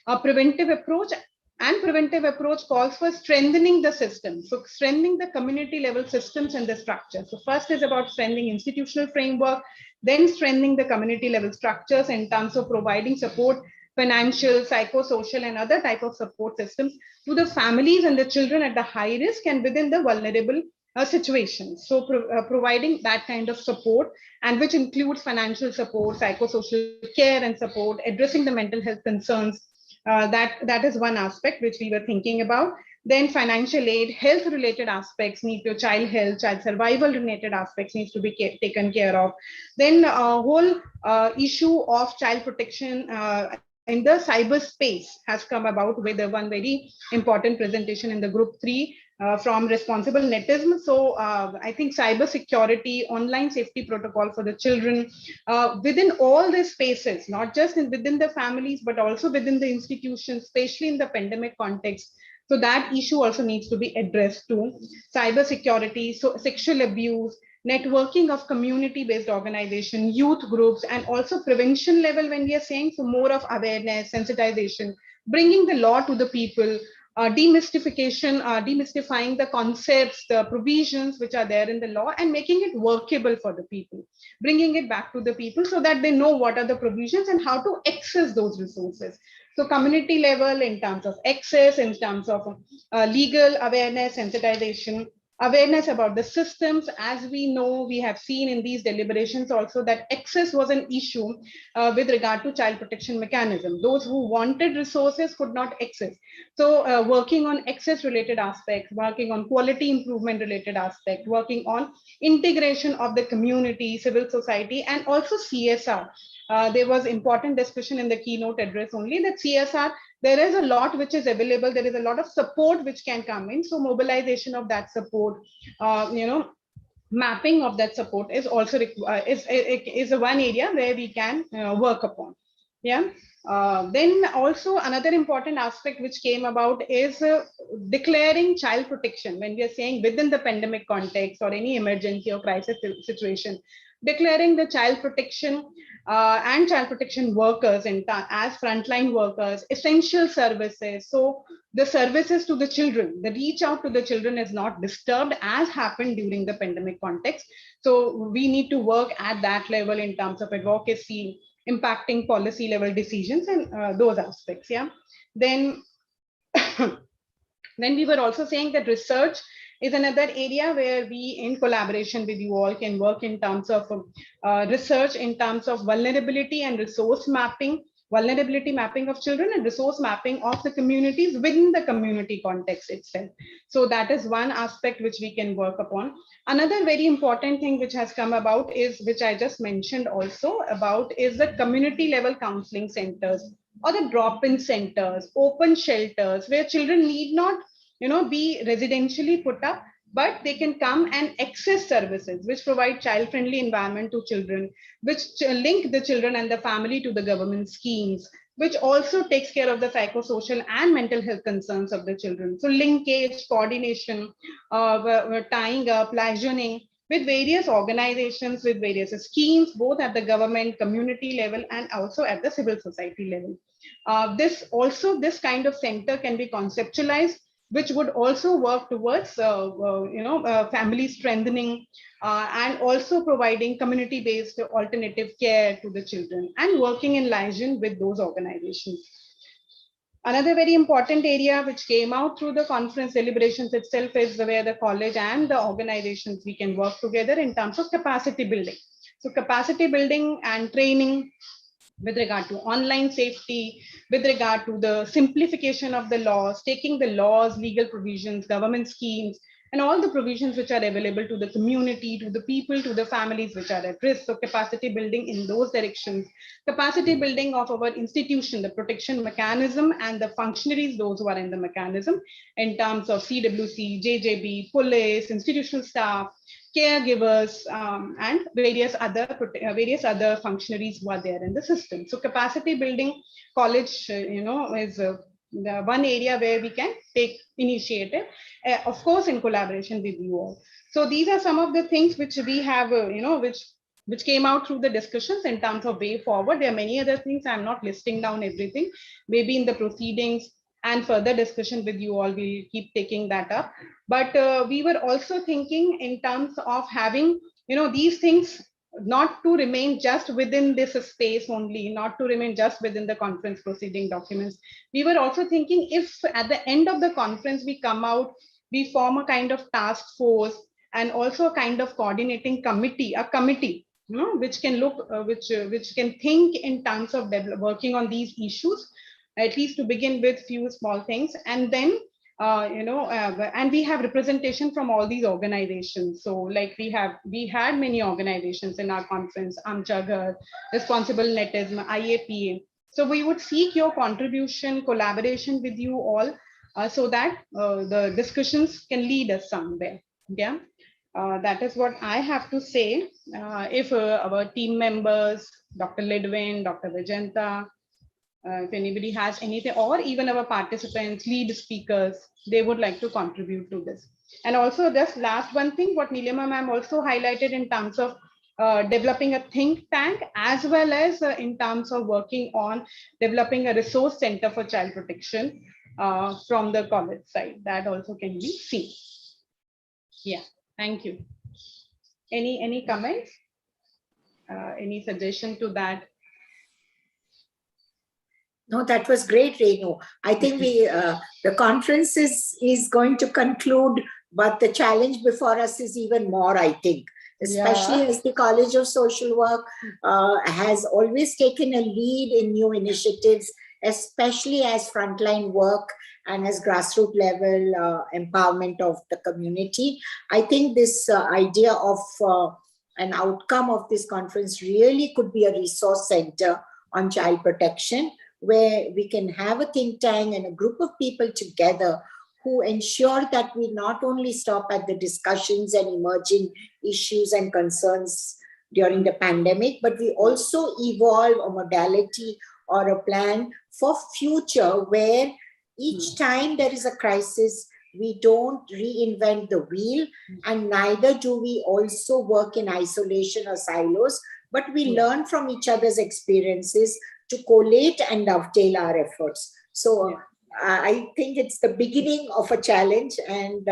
a preventive approach. And preventive approach calls for strengthening the system. So strengthening the community level systems and the structure. So first is about strengthening institutional framework, then strengthening the community level structures in terms of providing support, financial, psychosocial, and other type of support systems to the families and the children at the high risk and within the vulnerable situations. So providing that kind of support, and which includes financial support, psychosocial care and support, addressing the mental health concerns. That is one aspect which we were thinking about. Then financial aid, health related aspects need to, child health, child survival related aspects needs to be taken care of. Then a whole issue of child protection in the cyberspace has come about with one very important presentation in the group 3 from responsible netism. So I think cyber security, online safety protocol for the children within all the spaces, not just within the families, but also within the institutions, especially in the pandemic context. So that issue also needs to be addressed too. Cyber security, so sexual abuse, networking of community-based organization, youth groups, and also prevention level when we are saying, so more of awareness, sensitization, bringing the law to the people, demystifying the concepts, the provisions which are there in the law, and making it workable for the people, bringing it back to the people so that they know what are the provisions and how to access those resources. So community level in terms of access, in terms of legal awareness, sensitization, awareness about the systems. As we know, we have seen in these deliberations also that access was an issue with regard to child protection mechanism. Those who wanted resources could not access. So working on access related aspects, working on quality improvement related aspect, working on integration of the community, civil society, and also CSR. There was important discussion in the keynote address only that CSR, there is a lot which is available. There is a lot of support which can come in. So mobilization of that support, mapping of that support is also is a one area where we can work upon. Yeah. Then also another important aspect which came about is declaring child protection. When we are saying within the pandemic context or any emergency or crisis situation, declaring the child protection and child protection workers as frontline workers, essential services. So the services to the children, the reach out to the children is not disturbed as happened during the pandemic context. So we need to work at that level in terms of advocacy, impacting policy level decisions, and those aspects. Yeah. Then then we were also saying that research is another area where we, in collaboration with you all, can work in terms of research in terms of vulnerability and resource mapping, vulnerability mapping of children and resource mapping of the communities within the community context itself. So that is one aspect which we can work upon. Another very important thing which has come about is, which I just mentioned also about, is the community level counseling centers or the drop-in centers, open shelters where children need not be residentially put up, but they can come and access services which provide child-friendly environment to children, which link the children and the family to the government schemes, which also takes care of the psychosocial and mental health concerns of the children. So linkage, coordination, tying up, liaising with various organizations, with various schemes, both at the government, community level, and also at the civil society level. This kind of center can be conceptualized, which would also work towards family strengthening and also providing community-based alternative care to the children and working in liaison with those organizations. Another very important area which came out through the conference deliberations itself is where the college and the organizations, we can work together in terms of capacity building. So capacity building and training with regard to online safety, with regard to the simplification of the laws, taking the laws, legal provisions, government schemes, and all the provisions which are available to the community, to the people, to the families which are at risk. So capacity building in those directions, capacity building of our institution, the protection mechanism and the functionaries, those who are in the mechanism, in terms of CWC, JJB, police, institutional staff, caregivers, and various other functionaries who are there in the system. So capacity building, college, is the one area where we can take initiative, of course, in collaboration with you all. So these are some of the things which we have, which came out through the discussions in terms of way forward. There are many other things. I'm not listing down everything. Maybe in the proceedings and further discussion with you all, we'll keep taking that up. But we were also thinking in terms of having, these things not to remain just within this space only, not to remain just within the conference proceeding documents. We were also thinking if at the end of the conference we come out, we form a kind of task force and also a kind of coordinating committee, which can look, which can think in terms of working on these issues, at least to begin with few small things, and then and we have representation from all these organizations. So like we had many organizations in our conference, Amjagar, Responsible Netism, IAPA. So we would seek your contribution, collaboration with you all, so that the discussions can lead us somewhere. Yeah, that is what I have to say. If our team members, Dr. Lidwin, Dr. Vijanta, if anybody has anything, or even our participants, lead speakers, they would like to contribute to this. And also just last one thing, what Nilima ma'am also highlighted in terms of developing a think tank, as well as in terms of working on developing a resource center for child protection. from the college side. That also can be seen. Yeah, thank you. Any comments? Any suggestion to that? No, that was great, Renu. I think the conference is going to conclude, but the challenge before us is even more, I think, especially as the College of Social Work has always taken a lead in new initiatives, especially as frontline work and as grassroots level empowerment of the community. I think this idea of an outcome of this conference really could be a resource center on child protection, where we can have a think tank and a group of people together who ensure that we not only stop at the discussions and emerging issues and concerns during the pandemic, but we also evolve a modality or a plan for future where each time there is a crisis, we don't reinvent the wheel, and neither do we also work in isolation or silos, but we learn from each other's experiences to collate and dovetail our efforts. So I think it's the beginning of a challenge, and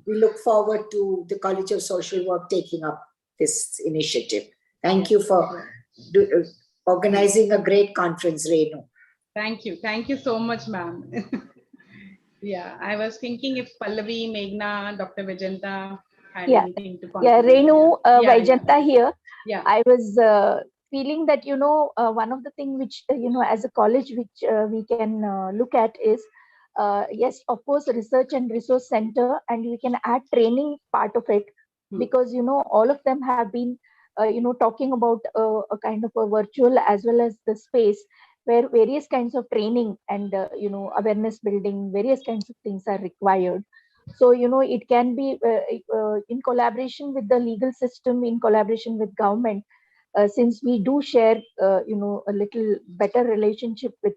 we look forward to the College of Social Work taking up this initiative. Thank you for organizing a great conference, Renu. Thank you. Thank you so much, ma'am. Yeah, I was thinking if Pallavi, Meghna, Dr. Vijanta had anything to contribute. Yeah, Renu, Vijanta here. Yeah. I was feeling that, one of the things which, as a college, which we can look at is, yes, of course, research and resource center, and we can add training part of it, because, all of them have been, talking about a kind of a virtual as well as the space where various kinds of training and, awareness building, various kinds of things are required. So, it can be in collaboration with the legal system, in collaboration with government, since we do share, a little better relationship with,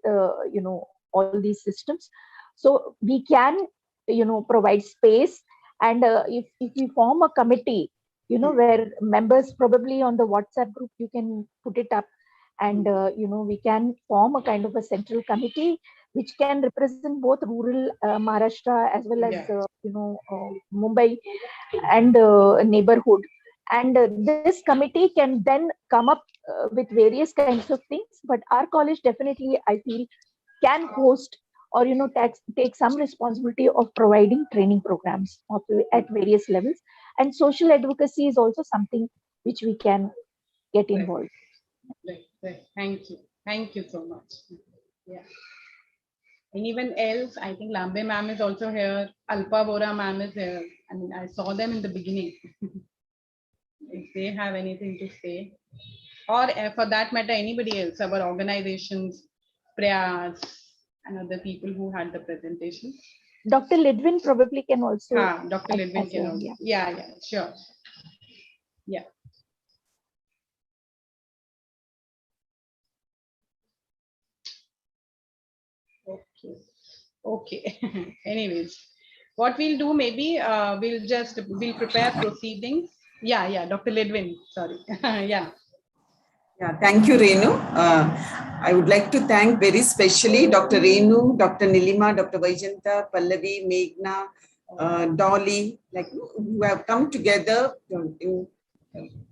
all these systems. So we can, provide space. And if we form a committee, where members probably on the WhatsApp group, you can put it up. And, we can form a kind of a central committee which can represent both rural Maharashtra as well as, Mumbai and neighborhood. And this committee can then come up with various kinds of things. But our college definitely, I feel, can host or, take some responsibility of providing training programs at various levels. And social advocacy is also something which we can get involved. Right. Thank you. Thank you so much. Yeah. Anyone else? I think Lambe ma'am is also here. Alpa Bora ma'am is here. I mean, I saw them in the beginning. If they have anything to say, or for that matter, anybody else, our organizations, Prayas, and other people who had the presentation. Dr. Lidwin probably can also. Dr. Lidwin can also. Yeah, sure. Yeah. Okay. Anyways, what we'll do, maybe we'll prepare proceedings. Yeah, Dr. Lidwin, sorry. Yeah, thank you, Renu. I would like to thank very specially Dr. Renu, Dr. Nilima, Dr. Vijanta, Pallavi, Meghna, Dolly, who have come together in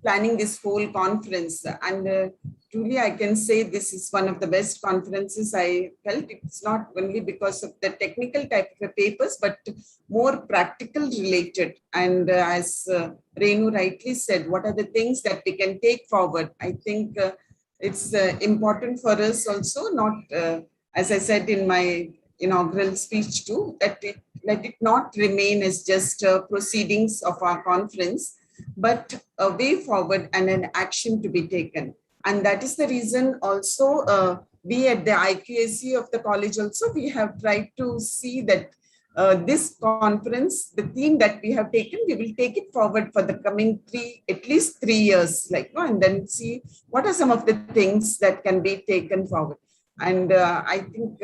planning this whole conference. And truly, I can say this is one of the best conferences I felt. It's not only because of the technical type of papers, but more practical related. And as Renu rightly said, what are the things that we can take forward? I think it's important for us also, not, as I said in my inaugural speech too, that let it not remain as just proceedings of our conference, but a way forward and an action to be taken. And that is the reason also we at the IQAC of the college also, we have tried to see that this conference, the theme that we have taken, we will take it forward for the coming at least 3 years, and then see what are some of the things that can be taken forward. And I think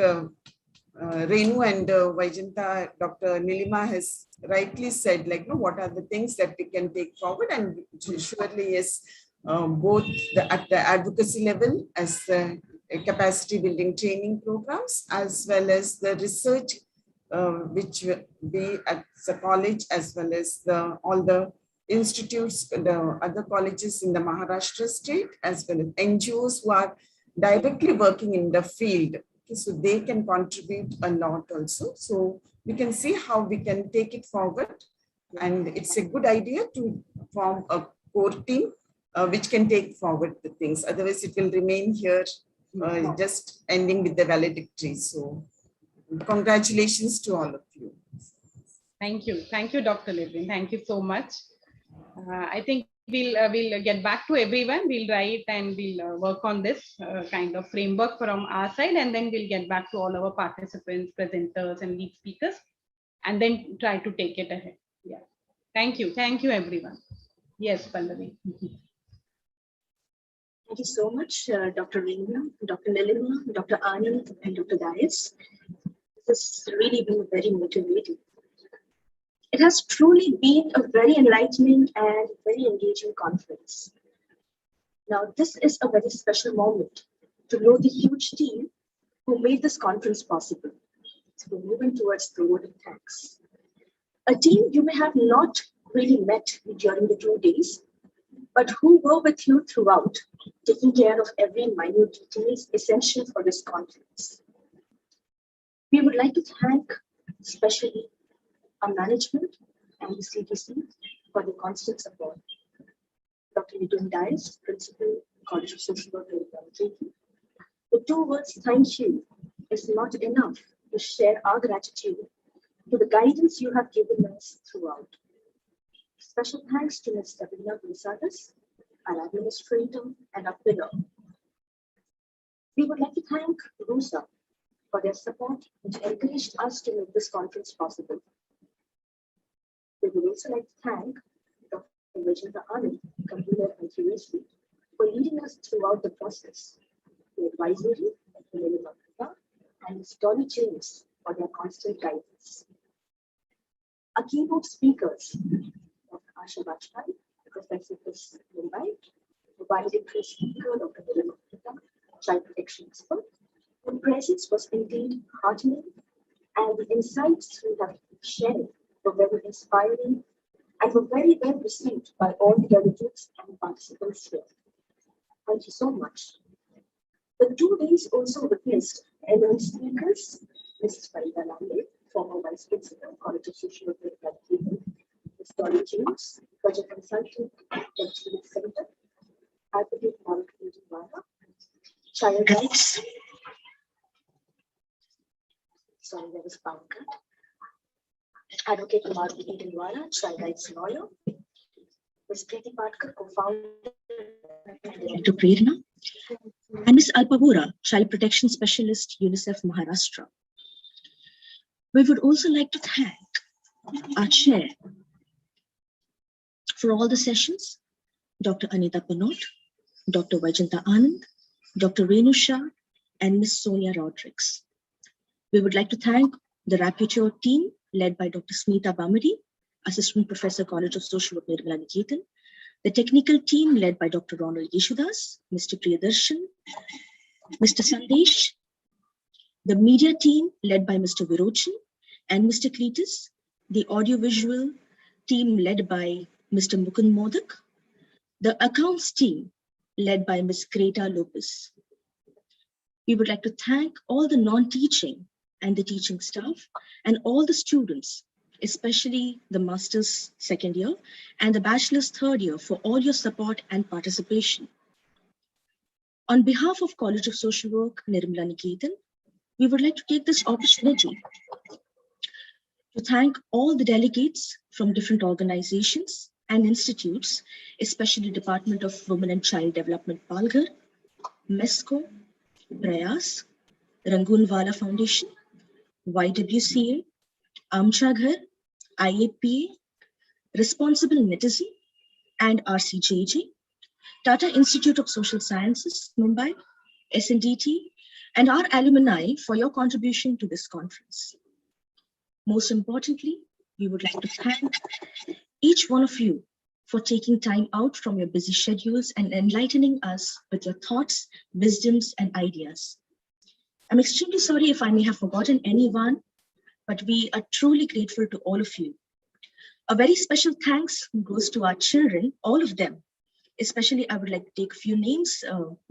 Renu and Vijanta, Dr. Nilima has rightly said, what are the things that we can take forward, and surely, yes, both at the advocacy level as the capacity building training programs, as well as the research which will be at the college as well as all the institutes, the other colleges in the Maharashtra state, as well as NGOs who are directly working in the field. Okay, so they can contribute a lot also. So we can see how we can take it forward. And it's a good idea to form a core team which can take forward the things. Otherwise, it will remain here just ending with the valedictory. So congratulations to all of you. Thank you. Thank you, Dr. Levin. Thank you so much. I think we'll get back to everyone. We'll write and we'll work on this kind of framework from our side, and then we'll get back to all our participants, presenters, and lead speakers, and then try to take it ahead. Yeah. Thank you. Thank you, everyone. Yes, Pallavi. Thank you so much, Dr. Reena, Dr. Nilima, Dr. Anand, and Dr. Dias. This has really been very motivating. It has truly been a very enlightening and very engaging conference. Now, this is a very special moment to know the huge team who made this conference possible. So we're moving towards the word of thanks. A team you may have not really met during the 2 days, but who were with you throughout, taking care of every minute details essential for this conference. We would like to thank especially our management and the CTC for the constant support. Dr. Nidun Dias, Principal, College of Social Work in Bangalore. The 2 words thank you is not enough to share our gratitude to the guidance you have given us throughout. Special thanks to Ms. Sabrina Gonzalez, our administrator and our pillar. We would like to thank RUSA for their support, which encouraged us to make this conference possible. We would also like to thank Dr. Vijayanta Anand, convener and QSC, for leading us throughout the process. The advisory, Dr. Nilima and Ms. Dolly James for their constant guidance. Our keynote speakers, Dr. Asha Vajpayee, Professor Chris Mumbai, the valedictory speaker, Dr. Nilima, child protection expert. The presence was indeed heartening, and the insights we have shared were very inspiring and were very well received by all the delegates and participants here. Thank you so much. The 2 days also witnessed eminent speakers, Mrs. Farida Lambe, former Vice Principal, College of Social Work at Bangalore, Ms. Dolly James, Project Consultant at the Center, Advocate Mark Vara, Child Rights. Sorry, there was power cut. Advocate Mark Vara, Child Rights Lawyer, Ms. Preeti Patkar, co-founder and Director Prerna, and Ms. Alpa Vora, Child Protection Specialist, UNICEF Maharashtra. We would also like to thank our chair for all the sessions, Dr. Anita Panot, Dr. Vijayanta Anand, Dr. Renu Shah, and Ms. Sonia Rodrigues. We would like to thank the rapporteur team led by Dr. Smita Bamari, Assistant Professor, College of Social Work, Nirmala Niketan, the technical team led by Dr. Ronald Yeshudas, Mr. Priyadarshan, Mr. Sandesh, the media team led by Mr. Virochan and Mr. Cletus, the audiovisual team led by Mr. Mukund Modak, the accounts team led by Ms. Greta Lopez. We would like to thank all the non-teaching and the teaching staff and all the students, especially the master's second year and the bachelor's third year, for all your support and participation. On behalf of College of Social Work, Nirmala Niketan, we would like to take this opportunity to thank all the delegates from different organizations and institutes, especially Department of Women and Child Development, Palghar, MESCO, Prayas, Rangoonwala Foundation, YWCA, Amcha Ghar, IAPA, Responsible Netizen, and RCJJ, Tata Institute of Social Sciences, Mumbai, SNDT, and our alumni for your contribution to this conference. Most importantly, we would like to thank each one of you for taking time out from your busy schedules and enlightening us with your thoughts, wisdoms, and ideas. I'm extremely sorry if I may have forgotten anyone, but we are truly grateful to all of you. A very special thanks goes to our children, all of them. Especially, I would like to take a few names,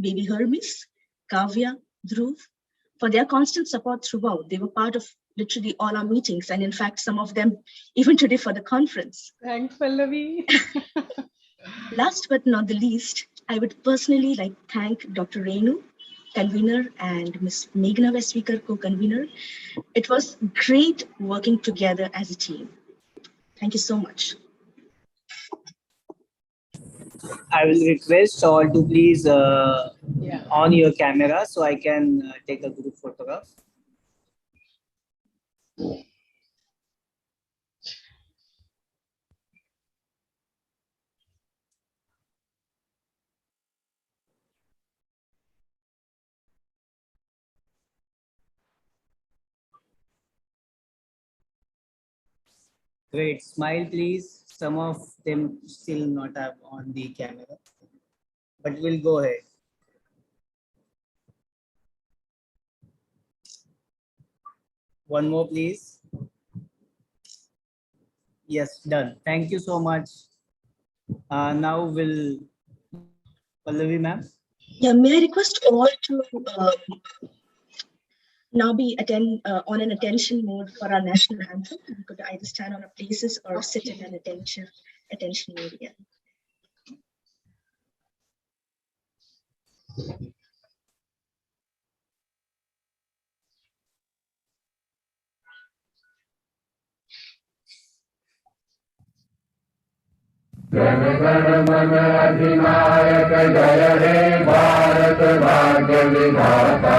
baby Hermes, Kavya, Dhruv, for their constant support throughout. They were part of literally all our meetings, and in fact, some of them even today for the conference. Thanks, Pallavi. Last but not the least, I would personally like to thank Dr. Renu, convener, and Ms. Meghna Westwikar, co-convener. It was great working together as a team. Thank you so much. I will request all to please on your camera so I can take a group photograph. Great, smile please. Some of them still not have on the camera, but we'll go ahead. One more please. Yes, done. Thank you so much. Now will Pallavi ma'am. Yeah, may I request all to now be on an attention mode for our national anthem. You could either stand on our places or sit in an attention area. Jana Gana मन अधिनायक जय हे भारत भाग्य विधाता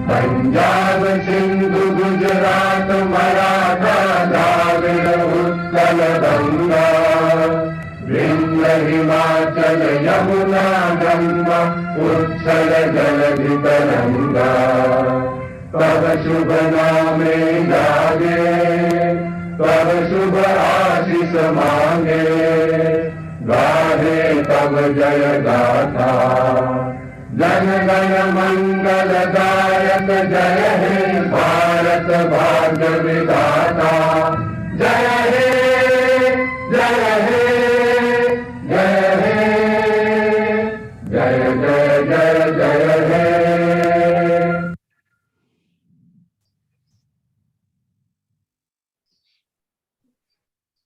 पंजाब सिंधु गुजरात मराठा द्राविड़ उत्कल गंगा विंध्य हिमाचल यमुना गंगा उत्कल जलधि तरंगा तब शुभ नामे जागे तब शुभ आशीष मांगे गाहे तब जय गाथा जन गण मंगल दायक जय हे भारत भाग्य विधाता जय हे जय हे जय हे जय जय जय जय हे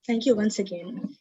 Thank you once again.